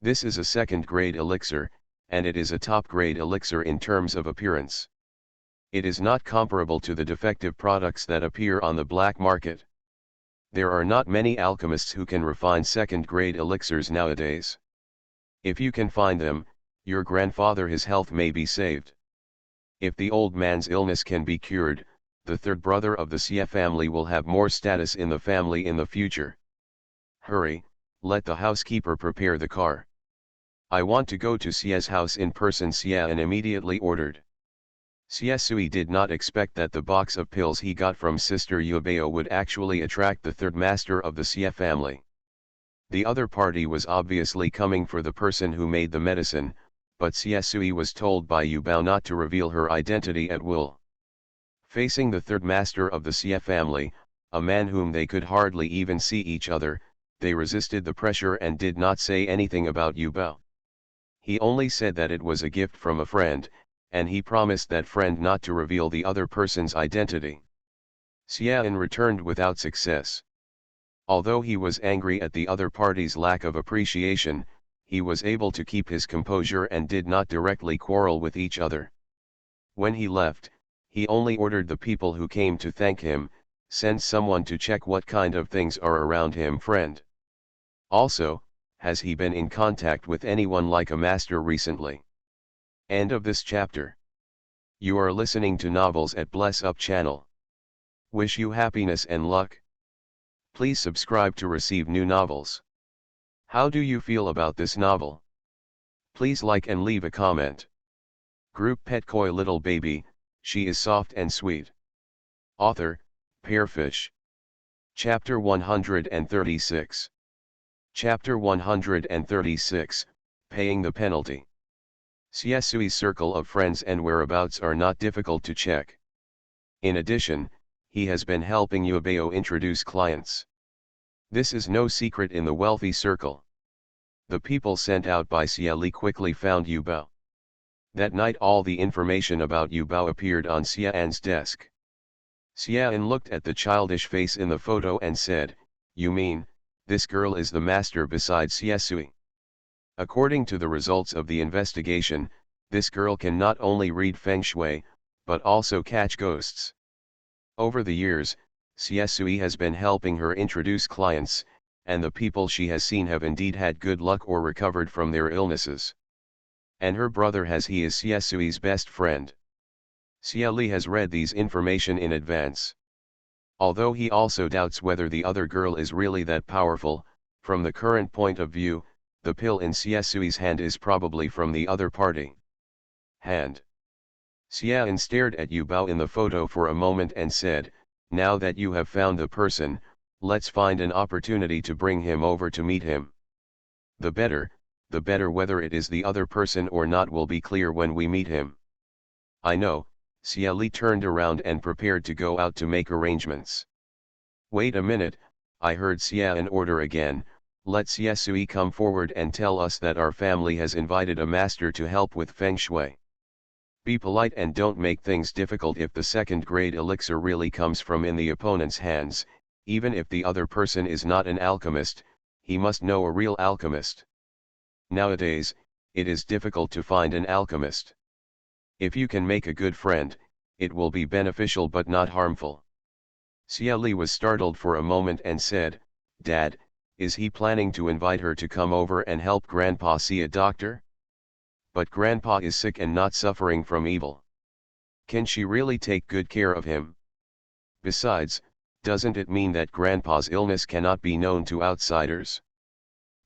This is a second-grade elixir, and it is a top-grade elixir in terms of appearance. It is not comparable to the defective products that appear on the black market. There are not many alchemists who can refine second-grade elixirs nowadays. If you can find them, your grandfather, his health may be saved. If the old man's illness can be cured, the third brother of the Xia family will have more status in the family in the future. Hurry, let the housekeeper prepare the car. I want to go to Xia's house in person, Xian immediately ordered. Xiesui did not expect that the box of pills he got from Sister Yubao would actually attract the third master of the Xia family. The other party was obviously coming for the person who made the medicine, but Xiesui was told by Yubao not to reveal her identity at will. Facing the third master of the Xia family, a man whom they could hardly even see each other, they resisted the pressure and did not say anything about Yubao. He only said that it was a gift from a friend, and he promised that friend not to reveal the other person's identity. Xian returned without success. Although he was angry at the other party's lack of appreciation, he was able to keep his composure and did not directly quarrel with each other. When he left, he only ordered the people who came to thank him, send someone to check what kind of things are around him, friend. Also, has he been in contact with anyone like a master recently? End of this chapter. You are listening to Novels at Bless Up channel. Wish you happiness and luck. Please subscribe to receive new novels. How do you feel about this novel? Please like and leave a comment. Group Pet Koi Little Baby, she is soft and sweet. Author, Pearfish. Chapter 136. Chapter 136, Paying the Penalty. Xiesui circle of friends and whereabouts are not difficult to check. In addition, he has been helping Yubao introduce clients. This is no secret in the wealthy circle. The people sent out by Xia Li quickly found Yubao. That night all the information about Yubao appeared on Xian's desk. Xian looked at the childish face in the photo and said, "You mean, this girl is the master besides Xiesui?" According to the results of the investigation, this girl can not only read feng shui, but also catch ghosts. Over the years, Siesui has been helping her introduce clients, and the people she has seen have indeed had good luck or recovered from their illnesses. And her brother he is Siesui's best friend. Xia Li has read these information in advance. Although he also doubts whether the other girl is really that powerful, from the current point of view, the pill in Siesui's hand is probably from the other party. Hand. Xian stared at Yu Bao in the photo for a moment and said, "Now that you have found the person, let's find an opportunity to bring him over to meet him. The better whether it is the other person or not will be clear when we meet him." "I know." Xia Li turned around and prepared to go out to make arrangements. "Wait a minute," I heard Xian order again, "let Siesui come forward and tell us that our family has invited a master to help with feng shui. Be polite and don't make things difficult. If the second-grade elixir really comes from in the opponent's hands, even if the other person is not an alchemist, he must know a real alchemist. Nowadays, it is difficult to find an alchemist. If you can make a good friend, it will be beneficial but not harmful." Xia Li was startled for a moment and said, "Dad, is he planning to invite her to come over and help Grandpa see a doctor? But Grandpa is sick and not suffering from evil. Can she really take good care of him? Besides, doesn't it mean that Grandpa's illness cannot be known to outsiders?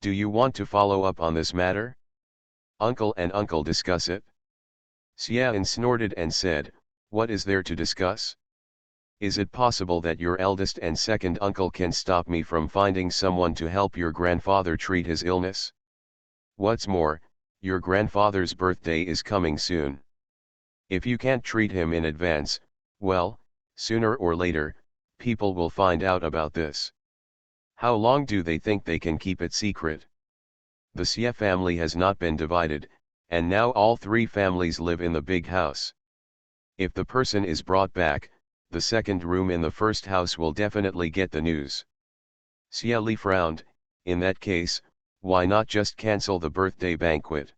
Do you want to follow up on this matter? Uncle and Uncle discuss it?" Xian snorted and said, "What is there to discuss? Is it possible that your eldest and second uncle can stop me from finding someone to help your grandfather treat his illness? What's more, your grandfather's birthday is coming soon. If you can't treat him in advance, well, sooner or later, people will find out about this. How long do they think they can keep it secret? The Xie family has not been divided, and now all three families live in the big house. If the person is brought back, the second room in the first house will definitely get the news." Xia Li frowned. "In that case, why not just cancel the birthday banquet?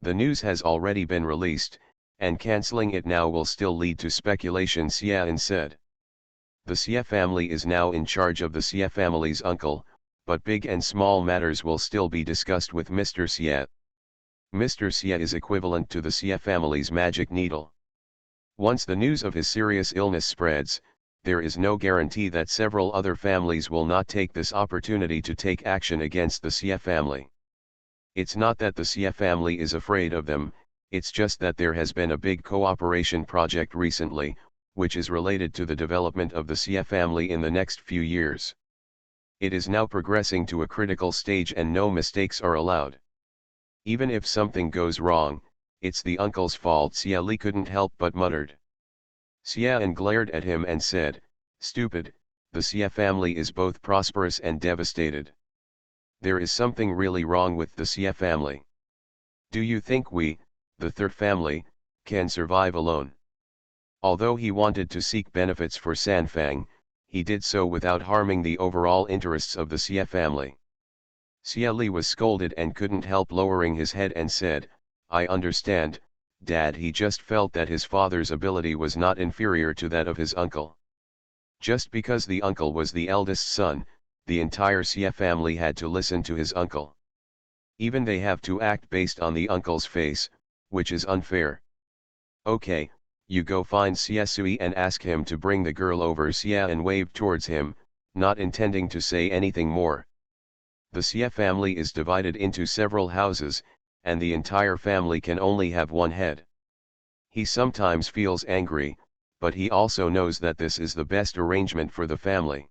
The news has already been released, and cancelling it now will still lead to speculation," Xian said. "The Xie family is now in charge of the Xie family's uncle, but big and small matters will still be discussed with Mr. Xie. Mr. Xie is equivalent to the Xie family's magic needle. Once the news of his serious illness spreads, there is no guarantee that several other families will not take this opportunity to take action against the Xie family. It's not that the Xie family is afraid of them, it's just that there has been a big cooperation project recently, which is related to the development of the Xie family in the next few years. It is now progressing to a critical stage and no mistakes are allowed. Even if something goes wrong, it's the uncle's fault." Xia Li couldn't help but muttered. Xian glared at him and said, "Stupid, the Xie family is both prosperous and devastated. There is something really wrong with the Xie family. Do you think we, the third family, can survive alone?" Although he wanted to seek benefits for Sanfang, he did so without harming the overall interests of the Xie family. Xia Li was scolded and couldn't help lowering his head and said, "I understand, Dad." He just felt that his father's ability was not inferior to that of his uncle. Just because the uncle was the eldest son, the entire Xie family had to listen to his uncle. Even they have to act based on the uncle's face, which is unfair. "Okay, you go find Siesui and ask him to bring the girl over." Xian waved towards him, not intending to say anything more. The Xie family is divided into several houses, and the entire family can only have one head. He sometimes feels angry, but he also knows that this is the best arrangement for the family.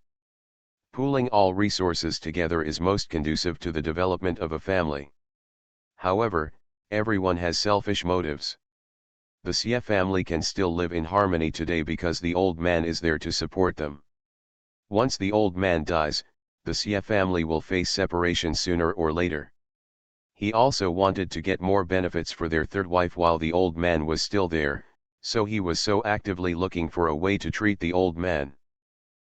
Pooling all resources together is most conducive to the development of a family. However, everyone has selfish motives. The Xie family can still live in harmony today because the old man is there to support them. Once the old man dies, the Xie family will face separation sooner or later. He also wanted to get more benefits for their third wife while the old man was still there, so he was so actively looking for a way to treat the old man.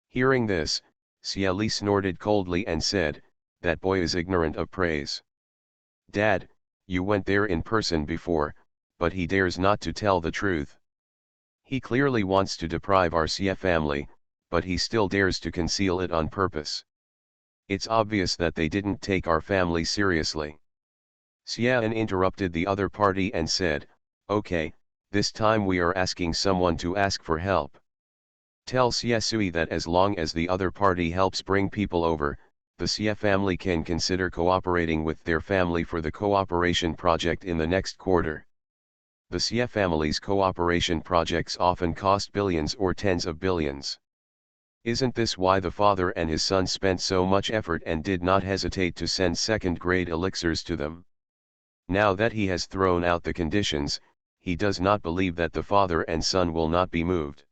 Hearing this, Xia Li snorted coldly and said, "That boy is ignorant of praise. Dad, you went there in person before, but he dares not to tell the truth. He clearly wants to deprive our Xie family, but he still dares to conceal it on purpose. It's obvious that they didn't take our family seriously. Xian interrupted the other party and said, "Okay, this time we are asking someone to ask for help. Tell Xie Sui that as long as the other party helps bring people over, the Xie family can consider cooperating with their family for the cooperation project in the next quarter." The Xie family's cooperation projects often cost billions or tens of billions. Isn't this why the father and his son spent so much effort and did not hesitate to send second-grade elixirs to them? Now that he has thrown out the conditions, he does not believe that the father and son will not be moved.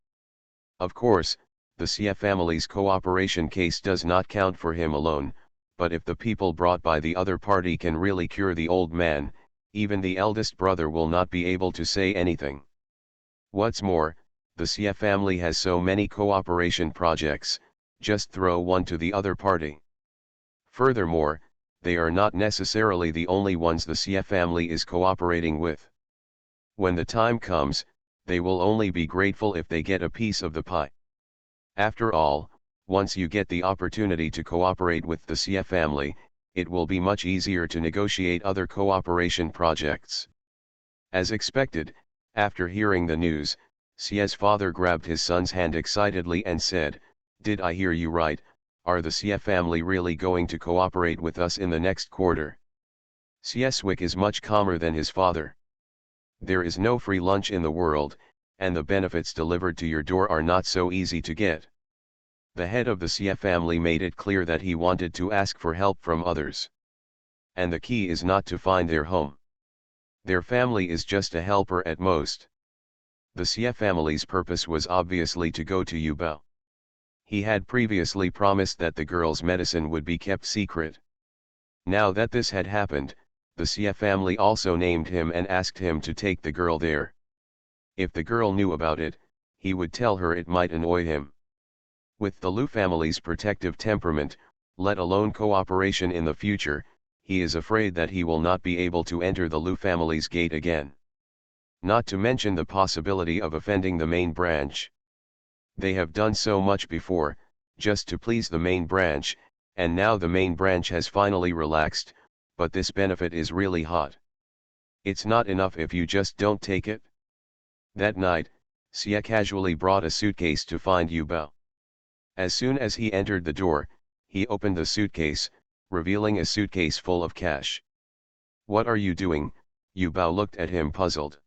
Of course, the Xie family's cooperation case does not count for him alone, but if the people brought by the other party can really cure the old man, even the eldest brother will not be able to say anything. What's more, the Xie family has so many cooperation projects, just throw one to the other party. Furthermore, they are not necessarily the only ones the Xie family is cooperating with. When the time comes, they will only be grateful if they get a piece of the pie. After all, once you get the opportunity to cooperate with the Xie family, it will be much easier to negotiate other cooperation projects. As expected, after hearing the news, Xie's father grabbed his son's hand excitedly and said, "Did I hear you right? Are the Xie family really going to cooperate with us in the next quarter?" Xie Swick is much calmer than his father. There is no free lunch in the world, and the benefits delivered to your door are not so easy to get. The head of the Xie family made it clear that he wanted to ask for help from others. And the key is not to find their home. Their family is just a helper at most. The Xie family's purpose was obviously to go to Yubao. He had previously promised that the girl's medicine would be kept secret. Now that this had happened, the Xie family also named him and asked him to take the girl there. If the girl knew about it, he would tell her it might annoy him. With the Lu family's protective temperament, let alone cooperation in the future, he is afraid that he will not be able to enter the Lu family's gate again. Not to mention the possibility of offending the main branch. They have done so much before, just to please the main branch, and now the main branch has finally relaxed, but this benefit is really hot. It's not enough if you just don't take it. That night, Xie casually brought a suitcase to find Yubao. As soon as he entered the door, he opened the suitcase, revealing a suitcase full of cash. "What are you doing?" Yubao looked at him puzzled.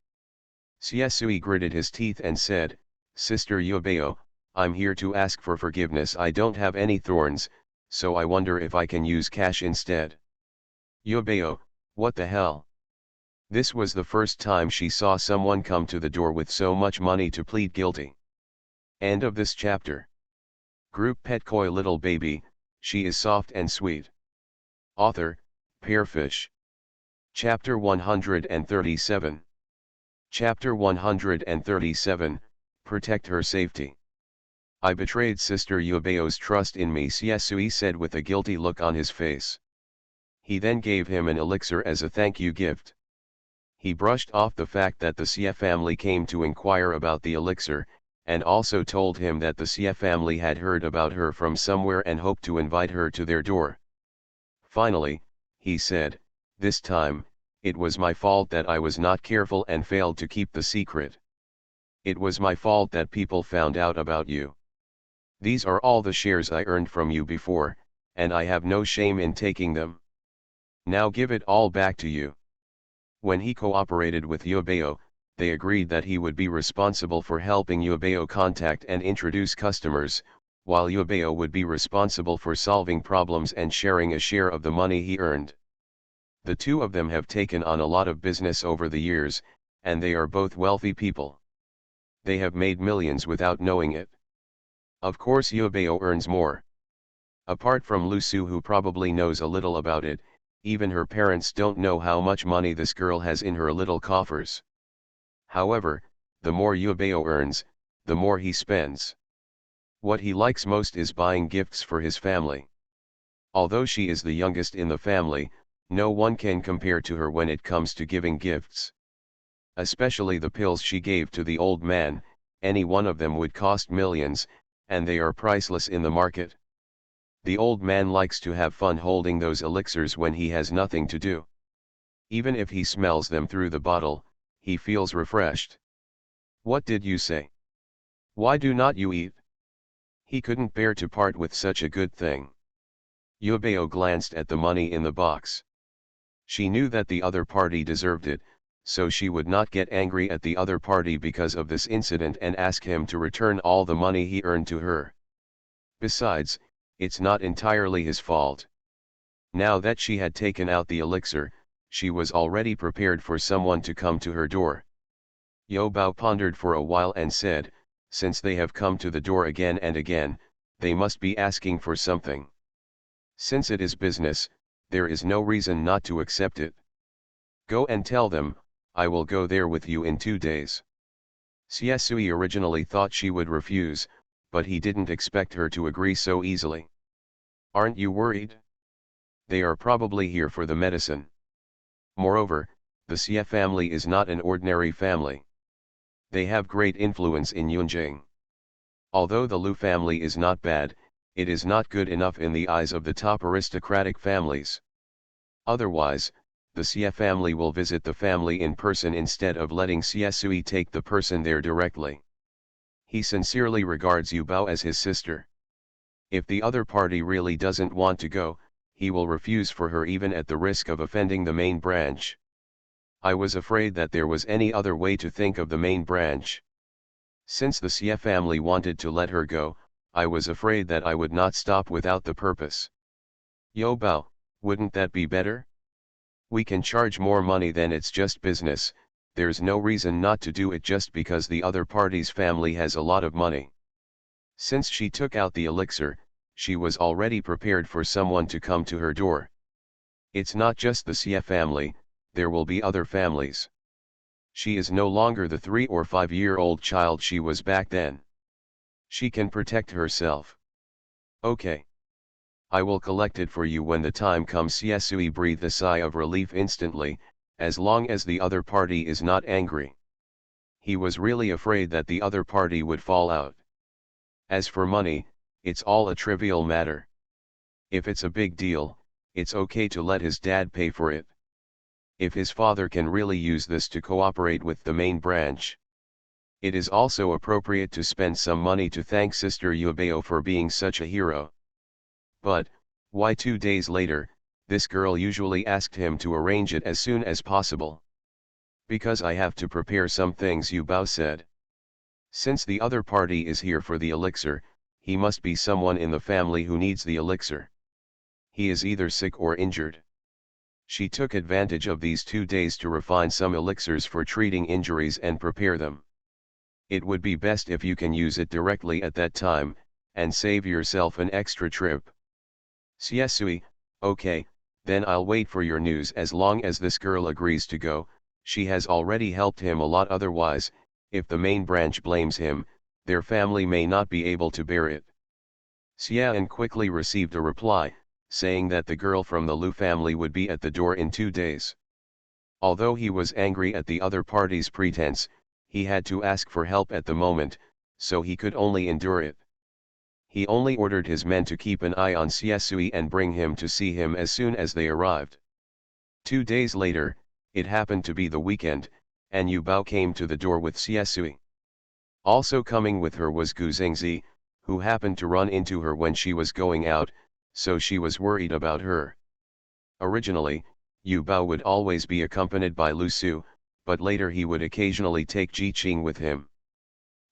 Xie Sui gritted his teeth and said, "Sister Yubao, I'm here to ask for forgiveness. I don't have any thorns, so I wonder if I can use cash instead." "Yubao, what the hell?" This was the first time she saw someone come to the door with so much money to plead guilty. End of this chapter. Group Pet Koi Little Baby, she is soft and sweet. Author, Pearfish. Chapter 137. Chapter 137, Protect Her Safety. "I betrayed Sister Yubao's trust in me," Xie Sui said with a guilty look on his face. He then gave him an elixir as a thank you gift. He brushed off the fact that the Xie family came to inquire about the elixir, and also told him that the Xie family had heard about her from somewhere and hoped to invite her to their door. Finally, he said, "This time, it was my fault that I was not careful and failed to keep the secret. It was my fault that people found out about you. These are all the shares I earned from you before, and I have no shame in taking them. Now give it all back to you." When he cooperated with Yubao, they agreed that he would be responsible for helping Yubao contact and introduce customers, while Yubao would be responsible for solving problems and sharing a share of the money he earned. The two of them have taken on a lot of business over the years, and they are both wealthy people. They have made millions without knowing it. Of course Yubao earns more. Apart from Lu Su, who probably knows a little about it, even her parents don't know how much money this girl has in her little coffers. However, the more Yubao earns, the more he spends. What he likes most is buying gifts for his family. Although she is the youngest in the family, no one can compare to her when it comes to giving gifts. Especially the pills she gave to the old man, any one of them would cost millions, and they are priceless in the market. The old man likes to have fun holding those elixirs when he has nothing to do. Even if he smells them through the bottle, he feels refreshed. What did you say? Why do not you eat? He couldn't bear to part with such a good thing. Yubeo glanced at the money in the box. She knew that the other party deserved it, so she would not get angry at the other party because of this incident and ask him to return all the money he earned to her. Besides, it's not entirely his fault. Now that she had taken out the elixir, she was already prepared for someone to come to her door. Yobao pondered for a while and said, since they have come to the door again and again, they must be asking for something. Since it is business, there is no reason not to accept it. Go and tell them, I will go there with you in 2 days. Siesui originally thought she would refuse, but he didn't expect her to agree so easily. Aren't you worried? They are probably here for the medicine. Moreover, the Xie family is not an ordinary family. They have great influence in Yunjing. Although the Lu family is not bad, it is not good enough in the eyes of the top aristocratic families. Otherwise, the Xie family will visit the family in person instead of letting Siesui take the person there directly. He sincerely regards Yubao as his sister. If the other party really doesn't want to go, he will refuse for her even at the risk of offending the main branch. I was afraid that there was any other way to think of the main branch. Since the Xie family wanted to let her go, I was afraid that I would not stop without the purpose. Yobao, wouldn't that be better? We can charge more money than it's just business, there's no reason not to do it just because the other party's family has a lot of money. Since she took out the elixir, she was already prepared for someone to come to her door. It's not just the Xie family, there will be other families. She is no longer the 3 or 5-year-old child she was back then. She can protect herself. Okay. I will collect it for you when the time comes. Siesui breathed a sigh of relief instantly, as long as the other party is not angry. He was really afraid that the other party would fall out. As for money, it's all a trivial matter. If it's a big deal, it's okay to let his dad pay for it. If his father can really use this to cooperate with the main branch. It is also appropriate to spend some money to thank Sister Yubeo for being such a hero. But, why 2 days later? This girl usually asked him to arrange it as soon as possible. Because I have to prepare some things, Yubao said. Since the other party is here for the elixir, he must be someone in the family who needs the elixir. He is either sick or injured. She took advantage of these 2 days to refine some elixirs for treating injuries and prepare them. It would be best if you can use it directly at that time, and save yourself an extra trip. Siesui, okay, then I'll wait for your news. As long as this girl agrees to go, she has already helped him a lot. Otherwise, if the main branch blames him, their family may not be able to bear it. Xian quickly received a reply, saying that the girl from the Lu family would be at the door in 2 days. Although he was angry at the other party's pretense, he had to ask for help at the moment, so he could only endure it. He only ordered his men to keep an eye on Siesui and bring him to see him as soon as they arrived. 2 days later, it happened to be the weekend, and Yubao came to the door with Siesui. Also coming with her was Gu Xingzi, who happened to run into her when she was going out, so she was worried about her. Originally, Yubao would always be accompanied by Lu Su, but later he would occasionally take Ji Qing with him.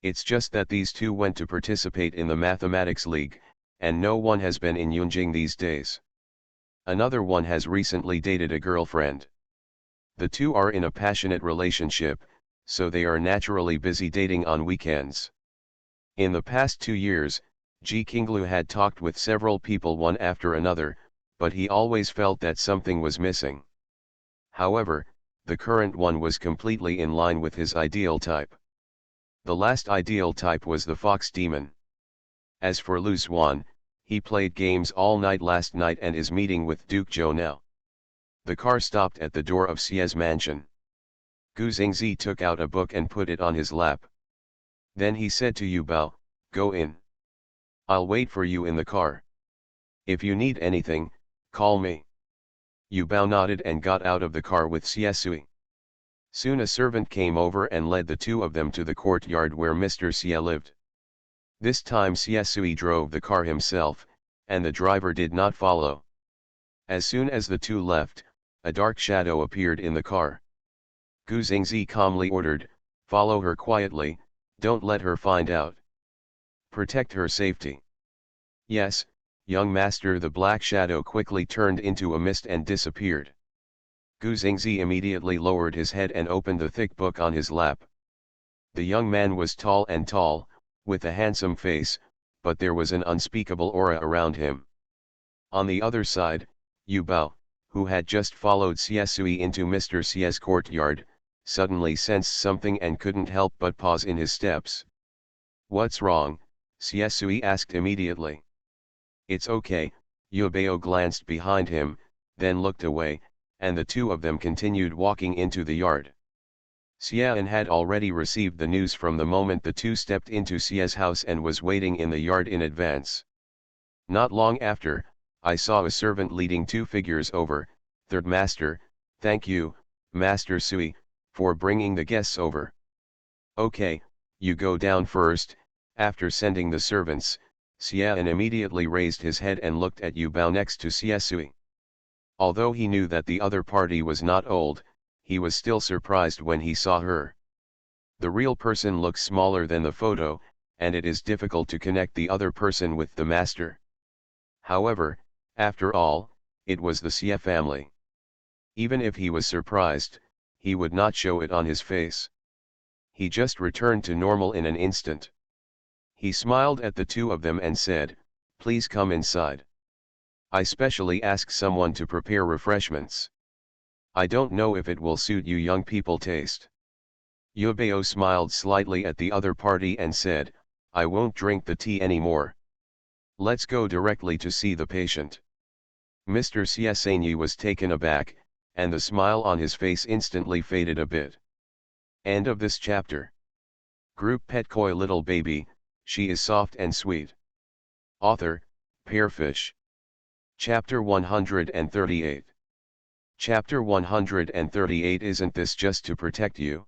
It's just that these two went to participate in the Mathematics League, and no one has been in Yunjing these days. Another one has recently dated a girlfriend. The two are in a passionate relationship, so they are naturally busy dating on weekends. In the past 2 years, Ji Qinglu had talked with several people one after another, but he always felt that something was missing. However, the current one was completely in line with his ideal type. The last ideal type was the fox demon. As for Lu Xuan, he played games all night last night and is meeting with Duke Zhou now. The car stopped at the door of Xie's mansion. Gu Xingzi took out a book and put it on his lap. Then he said to Yubao, "Go in." I'll wait for you in the car. If you need anything, call me. Yu Bao nodded and got out of the car with Siesui. Soon a servant came over and led the two of them to the courtyard where Mr. Xie lived. This time Siesui drove the car himself, and the driver did not follow. As soon as the two left, a dark shadow appeared in the car. Gu Xingzi calmly ordered, "Follow her quietly, don't let her find out. Protect her safety." "Yes, young master." The black shadow quickly turned into a mist and disappeared. Gu Xingzi immediately lowered his head and opened the thick book on his lap. The young man was tall and tall, with a handsome face, but there was an unspeakable aura around him. On the other side, Yu Bao, who had just followed Siesui into Mr. Xie's courtyard, suddenly sensed something and couldn't help but pause in his steps. "What's wrong?" Siesui asked immediately. "It's okay." Yu Bao glanced behind him, then looked away, and the two of them continued walking into the yard. Xian had already received the news from the moment the two stepped into Xie's house and was waiting in the yard in advance. "Not long after, I saw a servant leading two figures over. Third master, thank you, Master Sui, for bringing the guests over." "Okay, you go down first." After sending the servants, Xian immediately raised his head and looked at Yu Bao next to Siesui. Although he knew that the other party was not old, he was still surprised when he saw her. The real person looks smaller than the photo, and it is difficult to connect the other person with the master. However, after all, it was the Xie family. Even if he was surprised, he would not show it on his face. He just returned to normal in an instant. He smiled at the two of them and said, "Please come inside. I specially asked someone to prepare refreshments. I don't know if it will suit you young people taste." Yu Bao smiled slightly at the other party and said, "I won't drink the tea anymore. Let's go directly to see the patient." Mr. Xie was taken aback, and the smile on his face instantly faded a bit. End of this chapter. Group Pet Koi Little Baby, she is soft and sweet. Author, Pearfish. Chapter 138. Chapter 138. Isn't this just to protect you?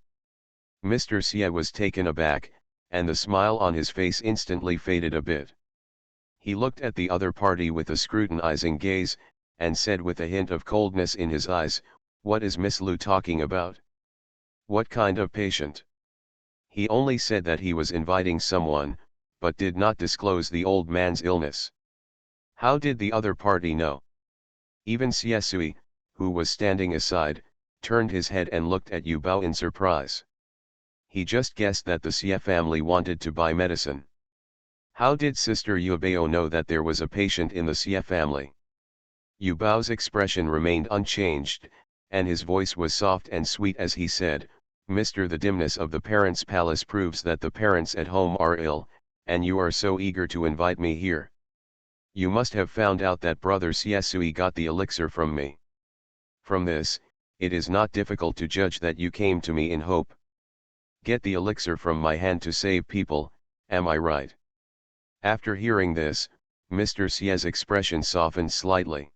Mr. Xie was taken aback, and the smile on his face instantly faded a bit. He looked at the other party with a scrutinizing gaze, and said with a hint of coldness in his eyes, "What is Miss Lu talking about? What kind of patient?" He only said that he was inviting someone, but did not disclose the old man's illness. How did the other party know? Even Siesui, who was standing aside, turned his head and looked at Yu Bao in surprise. He just guessed that the Xie family wanted to buy medicine. How did Sister Yu Bao know that there was a patient in the Xie family? Yu Bao's expression remained unchanged, and his voice was soft and sweet as he said, "Mister, the dimness of the parents' palace proves that the parents at home are ill, and you are so eager to invite me here. You must have found out that brother Siesui got the elixir from me. From this, it is not difficult to judge that you came to me in hope. Get the elixir from my hand to save people, am I right?" After hearing this, Mr. Xie's expression softened slightly.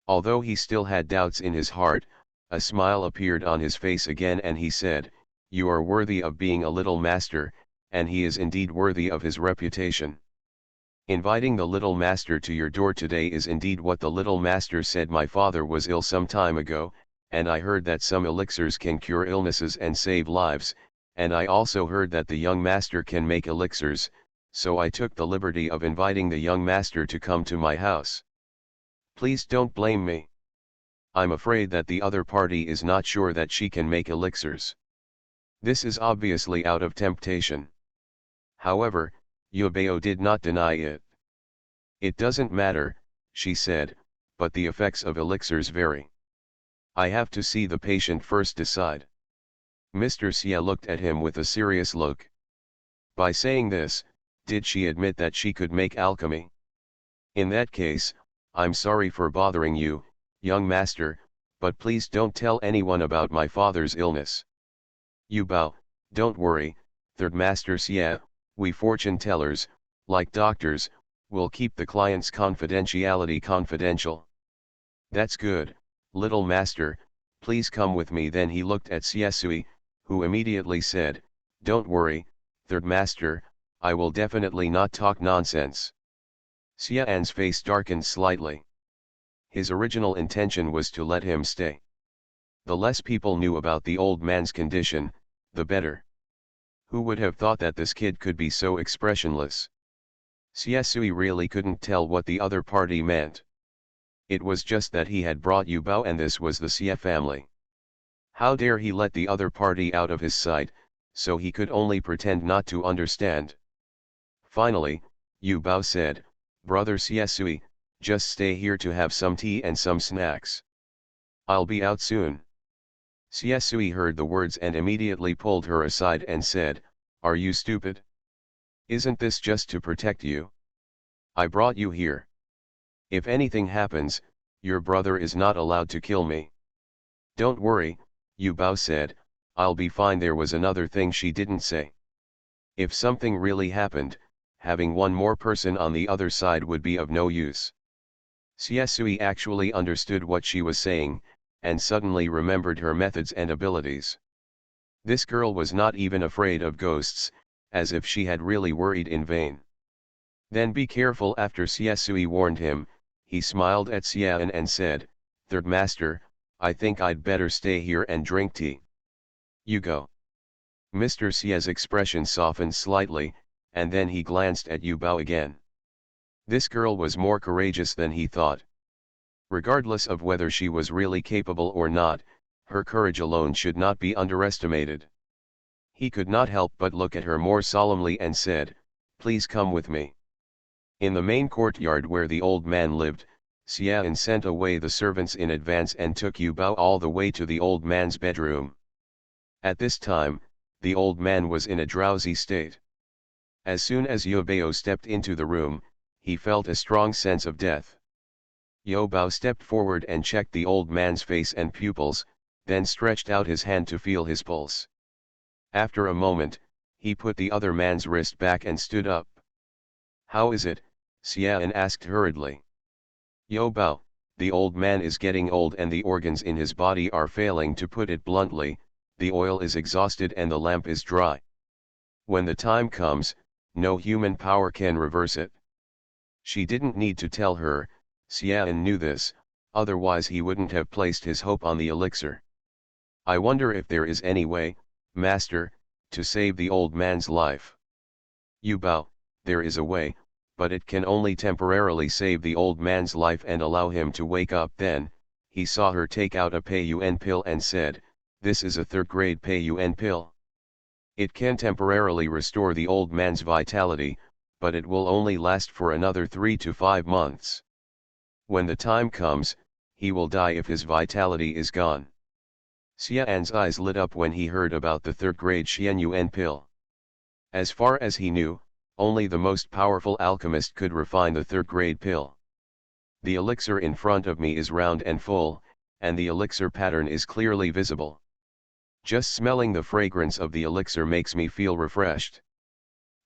Although he still had doubts in his heart, a smile appeared on his face again and he said, "You are worthy of being a little master, and he is indeed worthy of his reputation. Inviting the little master to your door today is indeed what the little master said. My father was ill some time ago, and I heard that some elixirs can cure illnesses and save lives, and I also heard that the young master can make elixirs, so I took the liberty of inviting the young master to come to my house. Please don't blame me. I'm afraid that the other party is not sure that she can make elixirs. This is obviously out of temptation." However, Yu Bao did not deny it. "It doesn't matter," she said, "but the effects of elixirs vary. I have to see the patient first decide." Mr. Xie looked at him with a serious look. By saying this, did she admit that she could make alchemy? "In that case, I'm sorry for bothering you, young master, but please don't tell anyone about my father's illness." "Yu Bao, don't worry, Third Master Xie, we fortune tellers, like doctors, We'll keep the client's confidentiality confidential. That's good, little master, please come with me. Then he looked at Siesui, who immediately said, don't worry, third master, I will definitely not talk nonsense. Xian's face darkened slightly. His original intention was to let him stay. The less people knew about the old man's condition, the better. Who would have thought that this kid could be so expressionless? Siesui really couldn't tell what the other party meant. It was just that he had brought Yu Bao and this was the Xie family. How dare he let the other party out of his sight, so he could only pretend not to understand. Finally, Yu Bao said, Brother Siesui, just stay here to have some tea and some snacks. I'll be out soon. Siesui heard the words and immediately pulled her aside and said, are you stupid? Isn't this just to protect you? I brought you here. If anything happens, your brother is not allowed to kill me. Don't worry, Yu Bao said, I'll be fine. There was another thing she didn't say. If something really happened, having one more person on the other side would be of no use. Siesui actually understood what she was saying, and suddenly remembered her methods and abilities. This girl was not even afraid of ghosts, as if she had really worried in vain. Then be careful. After Siesui warned him, he smiled at Xian and said, third master, I think I'd better stay here and drink tea. You go. Mr. Xia's expression softened slightly, and then he glanced at Yu Bao again. This girl was more courageous than he thought. Regardless of whether she was really capable or not, her courage alone should not be underestimated. He could not help but look at her more solemnly and said, please come with me. In the main courtyard where the old man lived, Xian sent away the servants in advance and took Yu Bao all the way to the old man's bedroom. At this time, the old man was in a drowsy state. As soon as Yu Bao stepped into the room, he felt a strong sense of death. Yu Bao stepped forward and checked the old man's face and pupils, then stretched out his hand to feel his pulse. After a moment, he put the other man's wrist back and stood up. How is it? Xian asked hurriedly. Yu Bao, the old man is getting old and the organs in his body are failing. To put it bluntly, the oil is exhausted and the lamp is dry. When the time comes, no human power can reverse it. She didn't need to tell her, Xian knew this, otherwise he wouldn't have placed his hope on the elixir. I wonder if there is any way, master, to save the old man's life. Yu Bao, there is a way, but it can only temporarily save the old man's life and allow him to wake up. Then, he saw her take out a Pei-Yuen pill and said, this is a third-grade Pei-Yuen pill. It can temporarily restore the old man's vitality, but it will only last for another 3 to 5 months. When the time comes, he will die if his vitality is gone. Xian's eyes lit up when he heard about the third-grade Xianyuan pill. As far as he knew, only the most powerful alchemist could refine the third-grade pill. The elixir in front of me is round and full, and the elixir pattern is clearly visible. Just smelling the fragrance of the elixir makes me feel refreshed.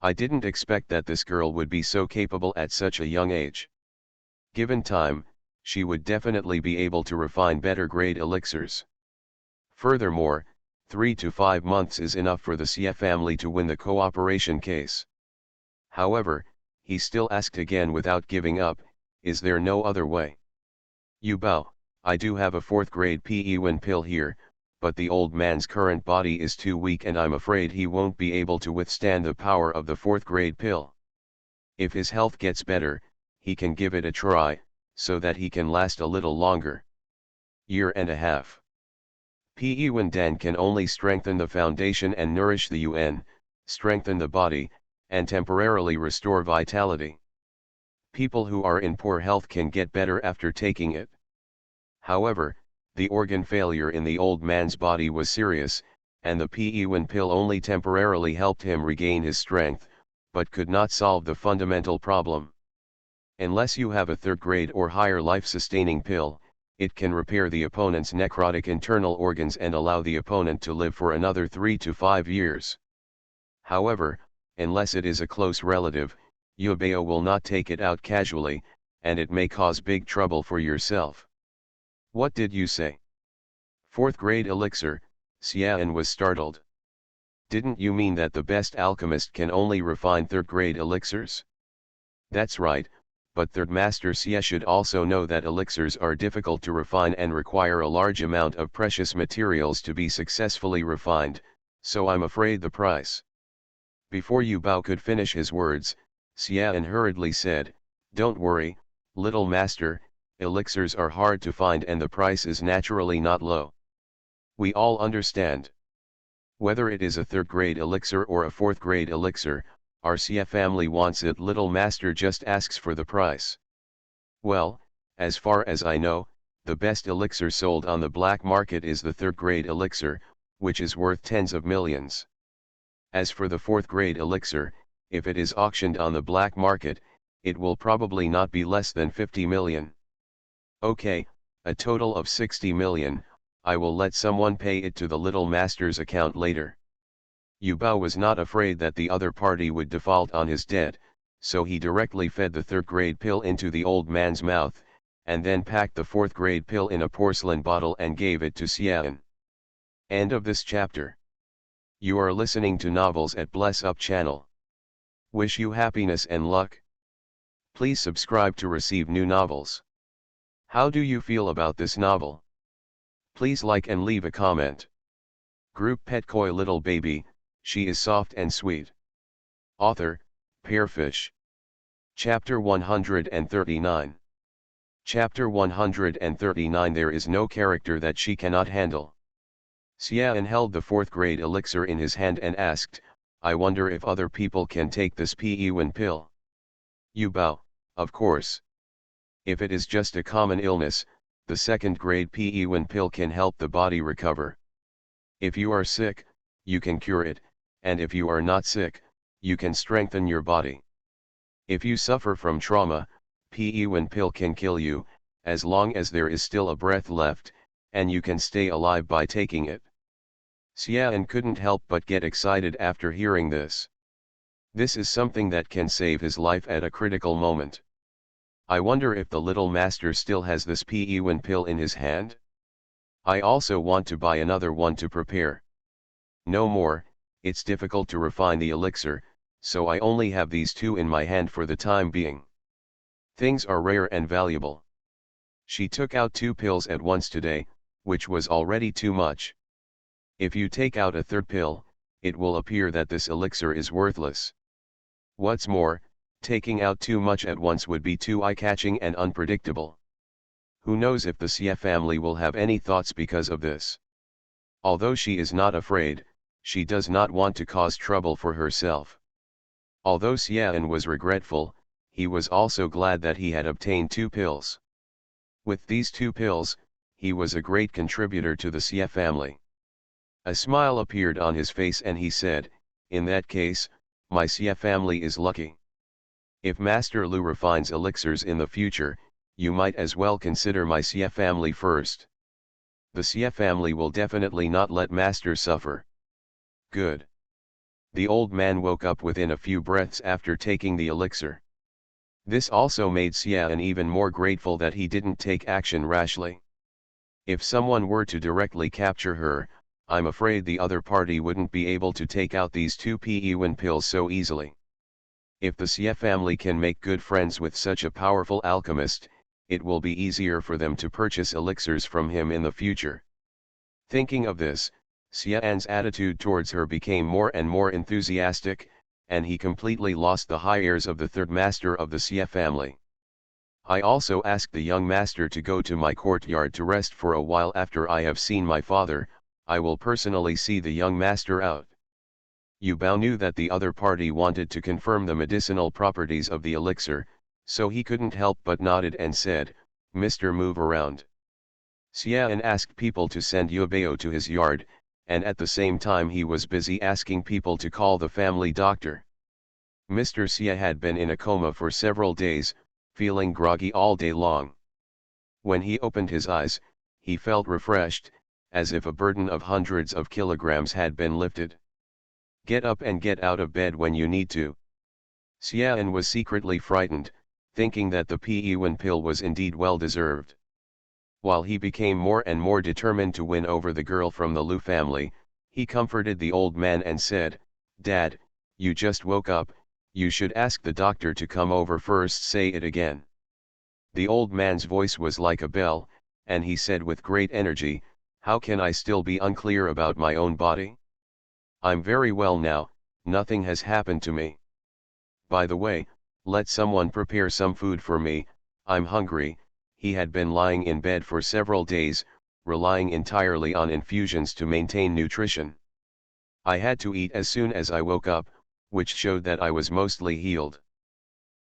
I didn't expect that this girl would be so capable at such a young age. Given time, she would definitely be able to refine better grade elixirs. Furthermore, 3 to 5 months is enough for the Xie family to win the cooperation case. However, he still asked again without giving up, is there no other way? Yu Bao, I do have a 4th grade Pei-Yuen pill here, but the old man's current body is too weak and I'm afraid he won't be able to withstand the power of the 4th grade pill. If his health gets better, he can give it a try, so that he can last a little longer. Year and a half. Pei-Yuen Dan can only strengthen the foundation and nourish the Yuan, strengthen the body, and temporarily restore vitality. People who are in poor health can get better after taking it. However, the organ failure in the old man's body was serious, and the Pei-Yuen pill only temporarily helped him regain his strength, but could not solve the fundamental problem. Unless you have a 3rd grade or higher life-sustaining pill, it can repair the opponent's necrotic internal organs and allow the opponent to live for another 3 to 5 years. However, unless it is a close relative, Yubao will not take it out casually, and it may cause big trouble for yourself. What did you say? Fourth grade elixir, Xian was startled. Didn't you mean that the best alchemist can only refine third grade elixirs? That's right, but third master Xia should also know that elixirs are difficult to refine and require a large amount of precious materials to be successfully refined, so I'm afraid the price. Before Yu Bao could finish his words, Xian hurriedly said, "Don't worry, little master, elixirs are hard to find and the price is naturally not low. We all understand. Whether it is a third grade elixir or a fourth grade elixir, our Xia family wants it. Little master just asks for the price." Well, as far as I know, the best elixir sold on the black market is the third grade elixir, which is worth tens of millions. As for the fourth grade elixir, if it is auctioned on the black market, it will probably not be less than 50 million. Okay, a total of 60 million, I will let someone pay it to the little master's account later. Yu Bao was not afraid that the other party would default on his debt, so he directly fed the third grade pill into the old man's mouth, and then packed the fourth grade pill in a porcelain bottle and gave it to Xian. End of this chapter. You are listening to Novels at Bless Up channel. Wish you happiness and luck. Please subscribe to receive new novels. How do you feel about this novel? Please like and leave a comment. Group Pet Koi Little Baby, she is soft and sweet. Author, Pearfish. Chapter 139. Chapter 139. There is no character that she cannot handle. Xian held the fourth grade elixir in his hand and asked, "I wonder if other people can take this Pen pill?" Yu Bao, of course. If it is just a common illness, the second grade Pen pill can help the body recover. If you are sick, you can cure it, and if you are not sick, you can strengthen your body. If you suffer from trauma, Pen pill can kill you, as long as there is still a breath left, and you can stay alive by taking it. Xian couldn't help but get excited after hearing this. This is something that can save his life at a critical moment. I wonder if the little master still has this Pen pill in his hand? I also want to buy another one to prepare. No more, it's difficult to refine the elixir, so I only have these two in my hand for the time being. Things are rare and valuable. She took out 2 pills at once today, which was already too much. If you take out a third pill, it will appear that this elixir is worthless. What's more, taking out too much at once would be too eye-catching and unpredictable. Who knows if the Xia family will have any thoughts because of this. Although she is not afraid, she does not want to cause trouble for herself. Although Xian was regretful, he was also glad that he had obtained 2 pills. With these 2 pills, he was a great contributor to the Xia family. A smile appeared on his face and he said, "In that case, my Xia family is lucky. If Master Lu refines elixirs in the future, you might as well consider my Xia family first. The Xia family will definitely not let Master suffer." Good. The old man woke up within a few breaths after taking the elixir. This also made Xian even more grateful that he didn't take action rashly. If someone were to directly capture her, I'm afraid the other party wouldn't be able to take out these 2 Pen pills so easily. If the Xia family can make good friends with such a powerful alchemist, it will be easier for them to purchase elixirs from him in the future. Thinking of this, Xian's attitude towards her became more and more enthusiastic, and he completely lost the high airs of the third master of the Xia family. I also asked the young master to go to my courtyard to rest for a while. After I have seen my father, I will personally see the young master out. Yu Bao knew that the other party wanted to confirm the medicinal properties of the elixir, so he couldn't help but nodded and said, "Mr. Move around." Xian asked people to send Yu Bao to his yard, and at the same time he was busy asking people to call the family doctor. Mr. Xia had been in a coma for several days, feeling groggy all day long. When he opened his eyes, he felt refreshed, as if a burden of hundreds of kilograms had been lifted. Get up and get out of bed when you need to. Xian was secretly frightened, thinking that the Yuan pill was indeed well deserved. While he became more and more determined to win over the girl from the Lu family, he comforted the old man and said, "Dad, you just woke up, you should ask the doctor to come over first. Say it again." The old man's voice was like a bell, and he said with great energy, "How can I still be unclear about my own body? I'm very well now, nothing has happened to me. By the way, let someone prepare some food for me, I'm hungry." He had been lying in bed for several days, relying entirely on infusions to maintain nutrition. I had to eat as soon as I woke up, which showed that I was mostly healed.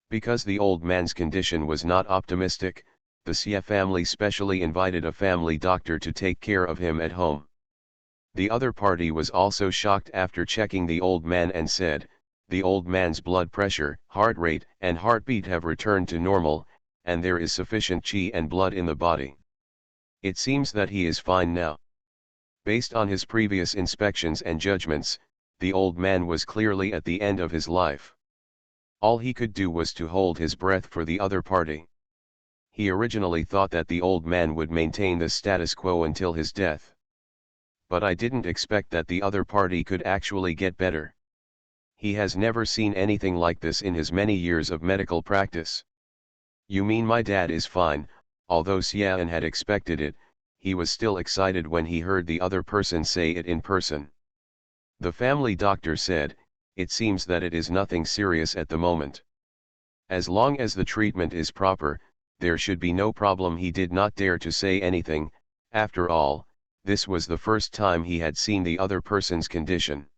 Because the old man's condition was not optimistic, the Xie family specially invited a family doctor to take care of him at home. The other party was also shocked after checking the old man and said, "The old man's blood pressure, heart rate and heartbeat have returned to normal, and there is sufficient qi and blood in the body. It seems that he is fine now." Based on his previous inspections and judgments, the old man was clearly at the end of his life. All he could do was to hold his breath for the other party. He originally thought that the old man would maintain the status quo until his death. But I didn't expect that the other party could actually get better. He has never seen anything like this in his many years of medical practice. "You mean my dad is fine?" Although Xian had expected it, he was still excited when he heard the other person say it in person. The family doctor said, "It seems that it is nothing serious at the moment. As long as the treatment is proper, there should be no problem." He did not dare to say anything, after all, this was the first time he had seen the other person's condition.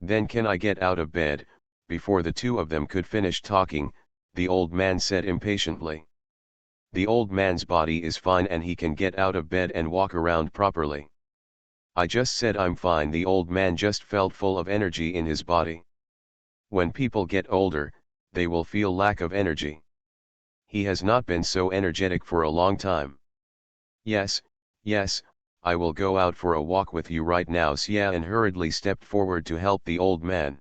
"Then can I get out of bed?" Before the two of them could finish talking, the old man said impatiently. The old man's body is fine and he can get out of bed and walk around properly. "I just said I'm fine." The old man just felt full of energy in his body. When people get older, they will feel lack of energy. He has not been so energetic for a long time. Yes, I will go out for a walk with you right now." Xian hurriedly stepped forward to help the old man.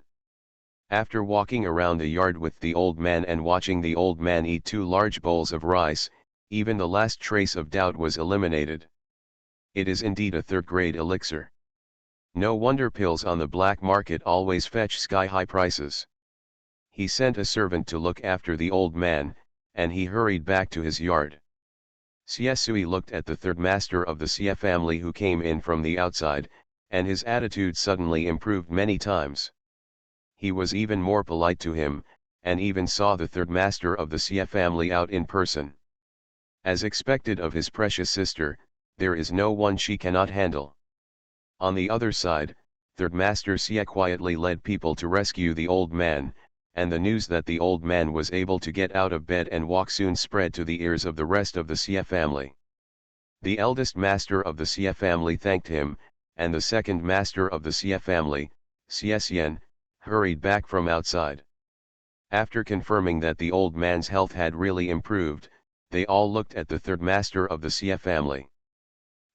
After walking around the yard with the old man and watching the old man eat 2 large bowls of rice, even the last trace of doubt was eliminated. It is indeed a third-grade elixir. No wonder pills on the black market always fetch sky-high prices. He sent a servant to look after the old man, and he hurried back to his yard. Xie Sui looked at the third master of the Xie family who came in from the outside, and his attitude suddenly improved many times. He was even more polite to him, and even saw the third master of the Xie family out in person. As expected of his precious sister, there is no one she cannot handle. On the other side, third master Xie quietly led people to rescue the old man, and the news that the old man was able to get out of bed and walk soon spread to the ears of the rest of the Xie family. The eldest master of the Xie family thanked him, and the second master of the Xie family, Xie Xian, hurried back from outside. After confirming that the old man's health had really improved, they all looked at the third master of the Xie family.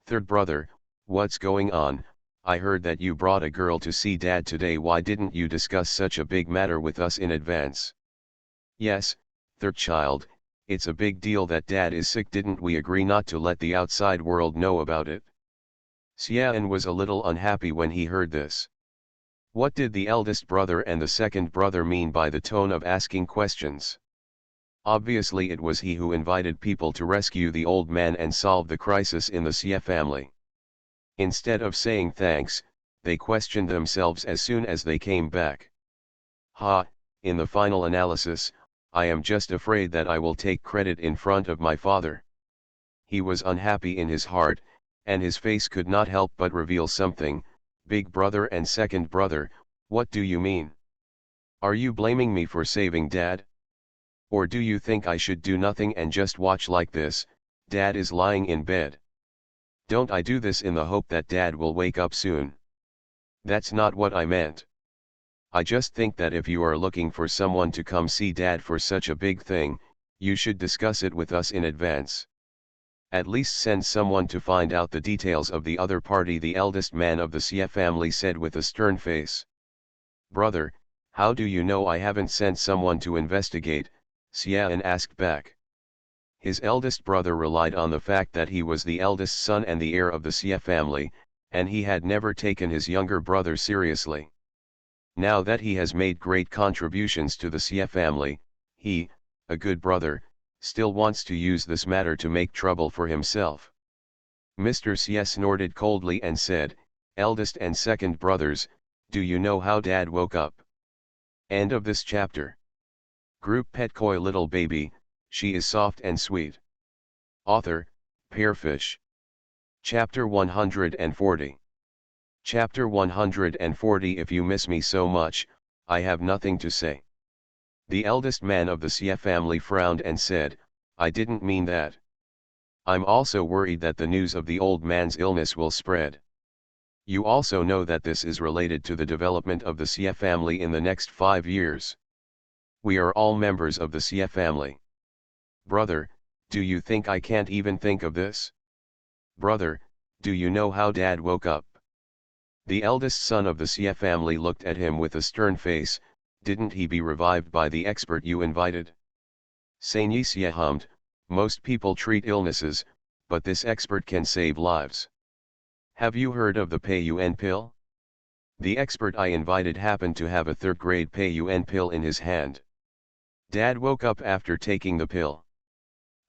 "Third brother, what's going on? I heard that you brought a girl to see Dad today. Why didn't you discuss such a big matter with us in advance?" "Yes, third child, it's a big deal that Dad is sick. Didn't we agree not to let the outside world know about it?" Xian was a little unhappy when he heard this. What did the eldest brother and the second brother mean by the tone of asking questions? Obviously it was he who invited people to rescue the old man and solve the crisis in the Xie family. Instead of saying thanks, they questioned themselves as soon as they came back. In the final analysis, I am just afraid that I will take credit in front of my father." He was unhappy in his heart, and his face could not help but reveal something. "Big brother and second brother, what do you mean? Are you blaming me for saving Dad? Or do you think I should do nothing and just watch like this? Dad is lying in bed. Don't I do this in the hope that Dad will wake up soon? That's not what I meant. I just think that if you are looking for someone to come see Dad for such a big thing, you should discuss it with us in advance. At least send someone to find out the details of the other party." The eldest man of the Xie family said with a stern face. "Brother, How do you know I haven't sent someone to investigate? Xian asked back. His eldest brother relied on the fact that he was the eldest son and the heir of the Xie family, and he had never taken his younger brother seriously. Now that he has made great contributions to the Xie family, he, a good brother, still wants to use this matter to make trouble for himself. Mr. Xie snorted coldly and said, "Eldest and second brothers, do you know how Dad woke up?" End of this chapter. Group Pet Koi Little Baby, she is soft and sweet. Author, Pearfish. Chapter 140. Chapter 140. If you miss me so much, I have nothing to say. The eldest man of the Xie family frowned and said, "I didn't mean that. I'm also worried that the news of the old man's illness will spread. You also know that this is related to the development of the Xie family in the next 5 years. We are all members of the Xie family. Brother, do you think I can't even think of this? Brother, do you know how Dad woke up?" The eldest son of the Xie family looked at him with a stern face. "Didn't he be revived by the expert you invited?" Saini Xie hummed, "Most people treat illnesses, but this expert can save lives. Have you heard of the Pei-Yuen pill? The expert I invited happened to have a third-grade Pei-Yuen pill in his hand. Dad woke up after taking the pill.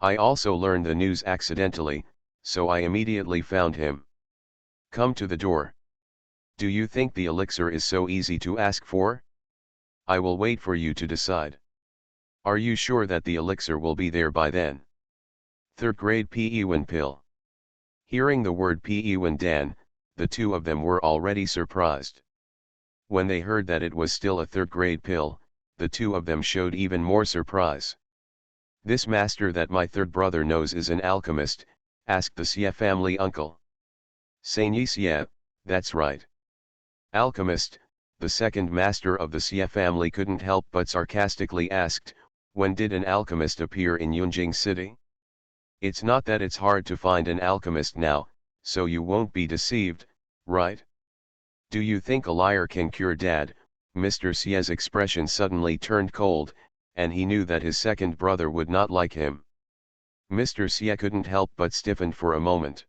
I also learned the news accidentally, so I immediately found him. Come to the door. Do you think the elixir is so easy to ask for? I will wait for you to decide. Are you sure that the elixir will be there by then?" Third-grade Pei-Yuen pill. Hearing the word Pei-Yuen Dan, the two of them were already surprised. When they heard that it was still a third-grade pill, the two of them showed even more surprise. "This master that my third brother knows is an alchemist?" asked the Xie family uncle. Saini Xie, that's right. Alchemist, the second master of the Xie family couldn't help but sarcastically asked, "When did an alchemist appear in Yunjing City? It's not that it's hard to find an alchemist now, so you won't be deceived, right? Do you think a liar can cure Dad?" Mr. Xie's expression suddenly turned cold, and he knew that his second brother would not like him. Mr. Xie couldn't help but stiffen for a moment.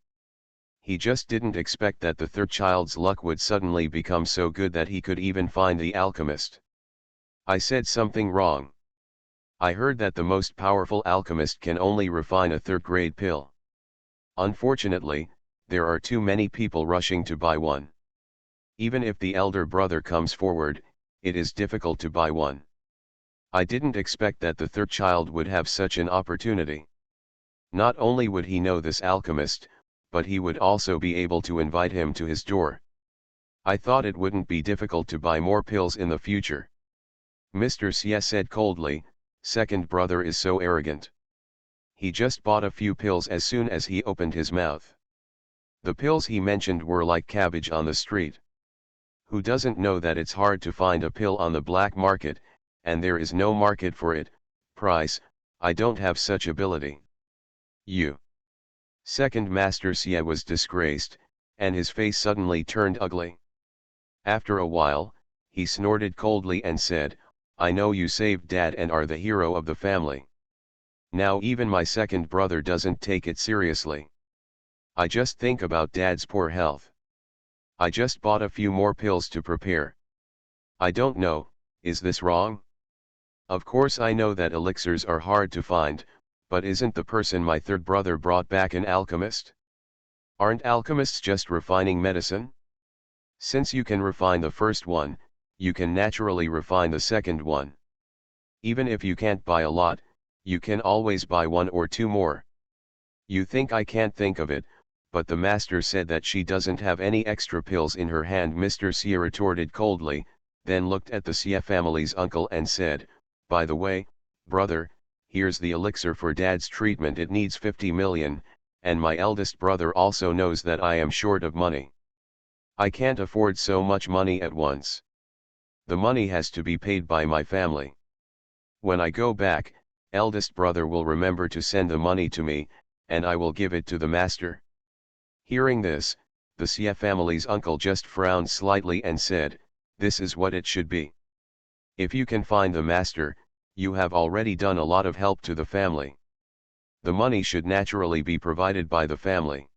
He just didn't expect that the third child's luck would suddenly become so good that he could even find the alchemist. "I said something wrong. I heard that the most powerful alchemist can only refine a third-grade pill. Unfortunately, there are too many people rushing to buy one. Even if the elder brother comes forward, it is difficult to buy one. I didn't expect that the third child would have such an opportunity. Not only would he know this alchemist, but he would also be able to invite him to his door. I thought it wouldn't be difficult to buy more pills in the future." Mr. Xie said coldly, "Second brother is so arrogant. He just bought a few pills as soon as he opened his mouth. The pills he mentioned were like cabbage on the street. Who doesn't know that it's hard to find a pill on the black market, and there is no market for it? Price, I don't have such ability." You. Second Master Xie was disgraced, and his face suddenly turned ugly. After a while, he snorted coldly and said, "I know you saved Dad and are the hero of the family. Now even my second brother doesn't take it seriously. I just think about Dad's poor health. I just bought a few more pills to prepare. I don't know, is this wrong? Of course I know that elixirs are hard to find, but isn't the person my third brother brought back an alchemist? Aren't alchemists just refining medicine? Since you can refine the first one, you can naturally refine the second one. Even if you can't buy a lot, you can always buy one or two more. You think I can't think of it, but the master said that she doesn't have any extra pills in her hand." Mr. Xie retorted coldly, then looked at the Xie family's uncle and said, "By the way, brother, here's the elixir for Dad's treatment. It needs 50 million, and my eldest brother also knows that I am short of money. I can't afford so much money at once. The money has to be paid by my family. When I go back, eldest brother will remember to send the money to me, and I will give it to the master." Hearing this, the Xie family's uncle just frowned slightly and said, "This is what it should be. If you can find the master, you have already done a lot of help to the family. The money should naturally be provided by the family.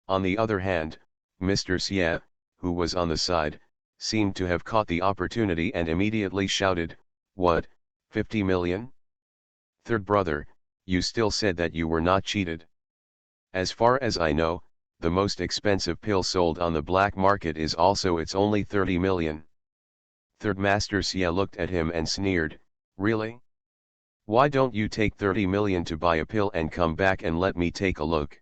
On the other hand, Mr. Xie, who was on the side, seemed to have caught the opportunity and immediately shouted, "What, 50 million? Third brother, you still said that you were not cheated. As far as I know, the most expensive pill sold on the black market is also it's only 30 million. Third Master Xie looked at him and sneered, "Really? Why don't you take 30 million to buy a pill and come back and let me take a look?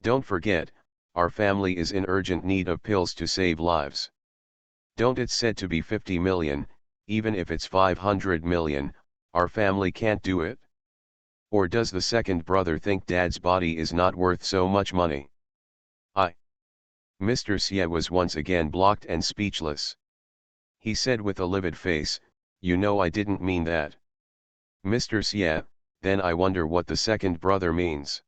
Don't forget, our family is in urgent need of pills to save lives. Don't it's said to be 50 million, even if it's 500 million, our family can't do it? Or does the second brother think dad's body is not worth so much money?" Mr. Xie was once again blocked and speechless. He said with a livid face, "You know I didn't mean that." "Mr. Xie, then I wonder what the second brother means.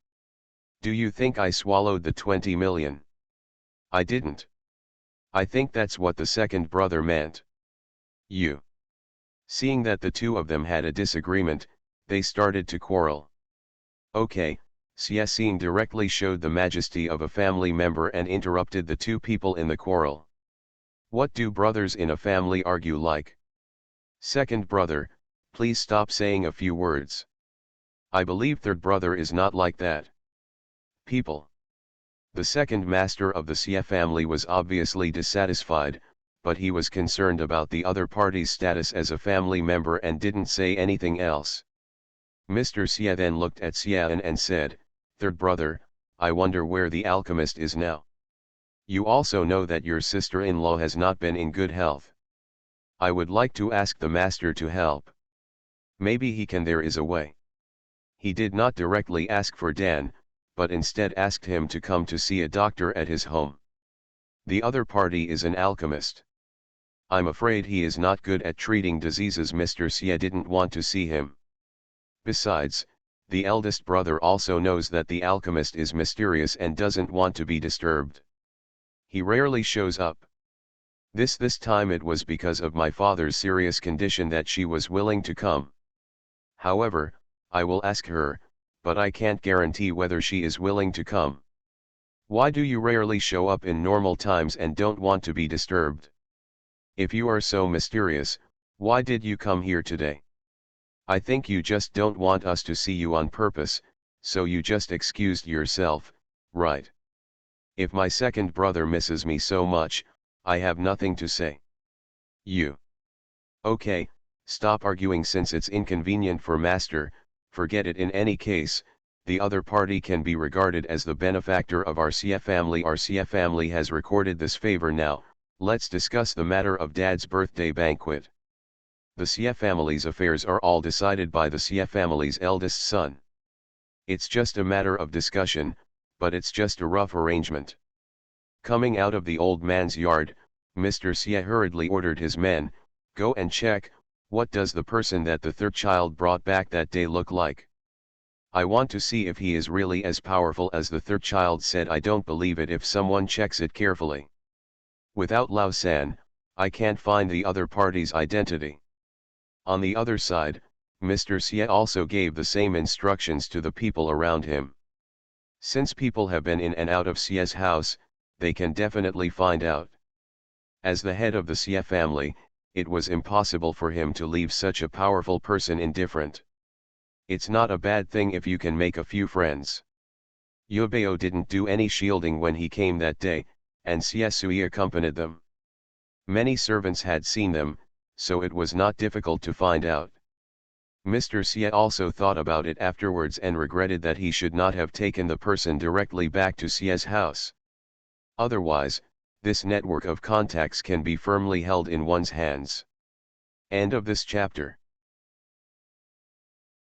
Do you think I swallowed the 20 million? I didn't. I think that's what the second brother meant." You. Seeing that the two of them had a disagreement, they started to quarrel. Okay, Xie directly showed the majesty of a family member and interrupted the two people in the quarrel. "What do brothers in a family argue like? Second brother, please stop saying a few words. I believe third brother is not like that." People. The second master of the Xie family was obviously dissatisfied, but he was concerned about the other party's status as a family member and didn't say anything else. Mr. Xie then looked at Xian and said, "Third brother, I wonder where the alchemist is now. You also know that your sister-in-law has not been in good health. I would like to ask the master to help. Maybe he can, there is a way." He did not directly ask for Dan, but instead asked him to come to see a doctor at his home. The other party is an alchemist. I'm afraid he is not good at treating diseases. Mr. Xie didn't want to see him. Besides, the eldest brother also knows that the alchemist is mysterious and doesn't want to be disturbed. He rarely shows up. This time it was because of my father's serious condition that she was willing to come. However, I will ask her, but I can't guarantee whether she is willing to come. Why do you rarely show up in normal times and don't want to be disturbed? If you are so mysterious, why did you come here today? I think you just don't want us to see you on purpose, so you just excused yourself, right? If my second brother misses me so much, I have nothing to say." You. Okay, stop arguing since it's inconvenient for master, forget it. In any case, the other party can be regarded as the benefactor of our Xie family. Our Xie family has recorded this favor. Now, let's discuss the matter of dad's birthday banquet. The Xie family's affairs are all decided by the Xie family's eldest son. It's just a matter of discussion, but it's just a rough arrangement. Coming out of the old man's yard, Mr. Xie hurriedly ordered his men, "Go and check, what does the person that the third child brought back that day look like? I want to see if he is really as powerful as the third child said. I don't believe it if someone checks it carefully. Without Lao San, I can't find the other party's identity." On the other side, Mr. Xie also gave the same instructions to the people around him. Since people have been in and out of Xie's house, they can definitely find out. As the head of the Xie family, it was impossible for him to leave such a powerful person indifferent. It's not a bad thing if you can make a few friends. Yubeo didn't do any shielding when he came that day, and Xie Sui accompanied them. Many servants had seen them, so it was not difficult to find out. Mr. Xie also thought about it afterwards and regretted that he should not have taken the person directly back to Xie's house. Otherwise, this network of contacts can be firmly held in one's hands. End of this chapter.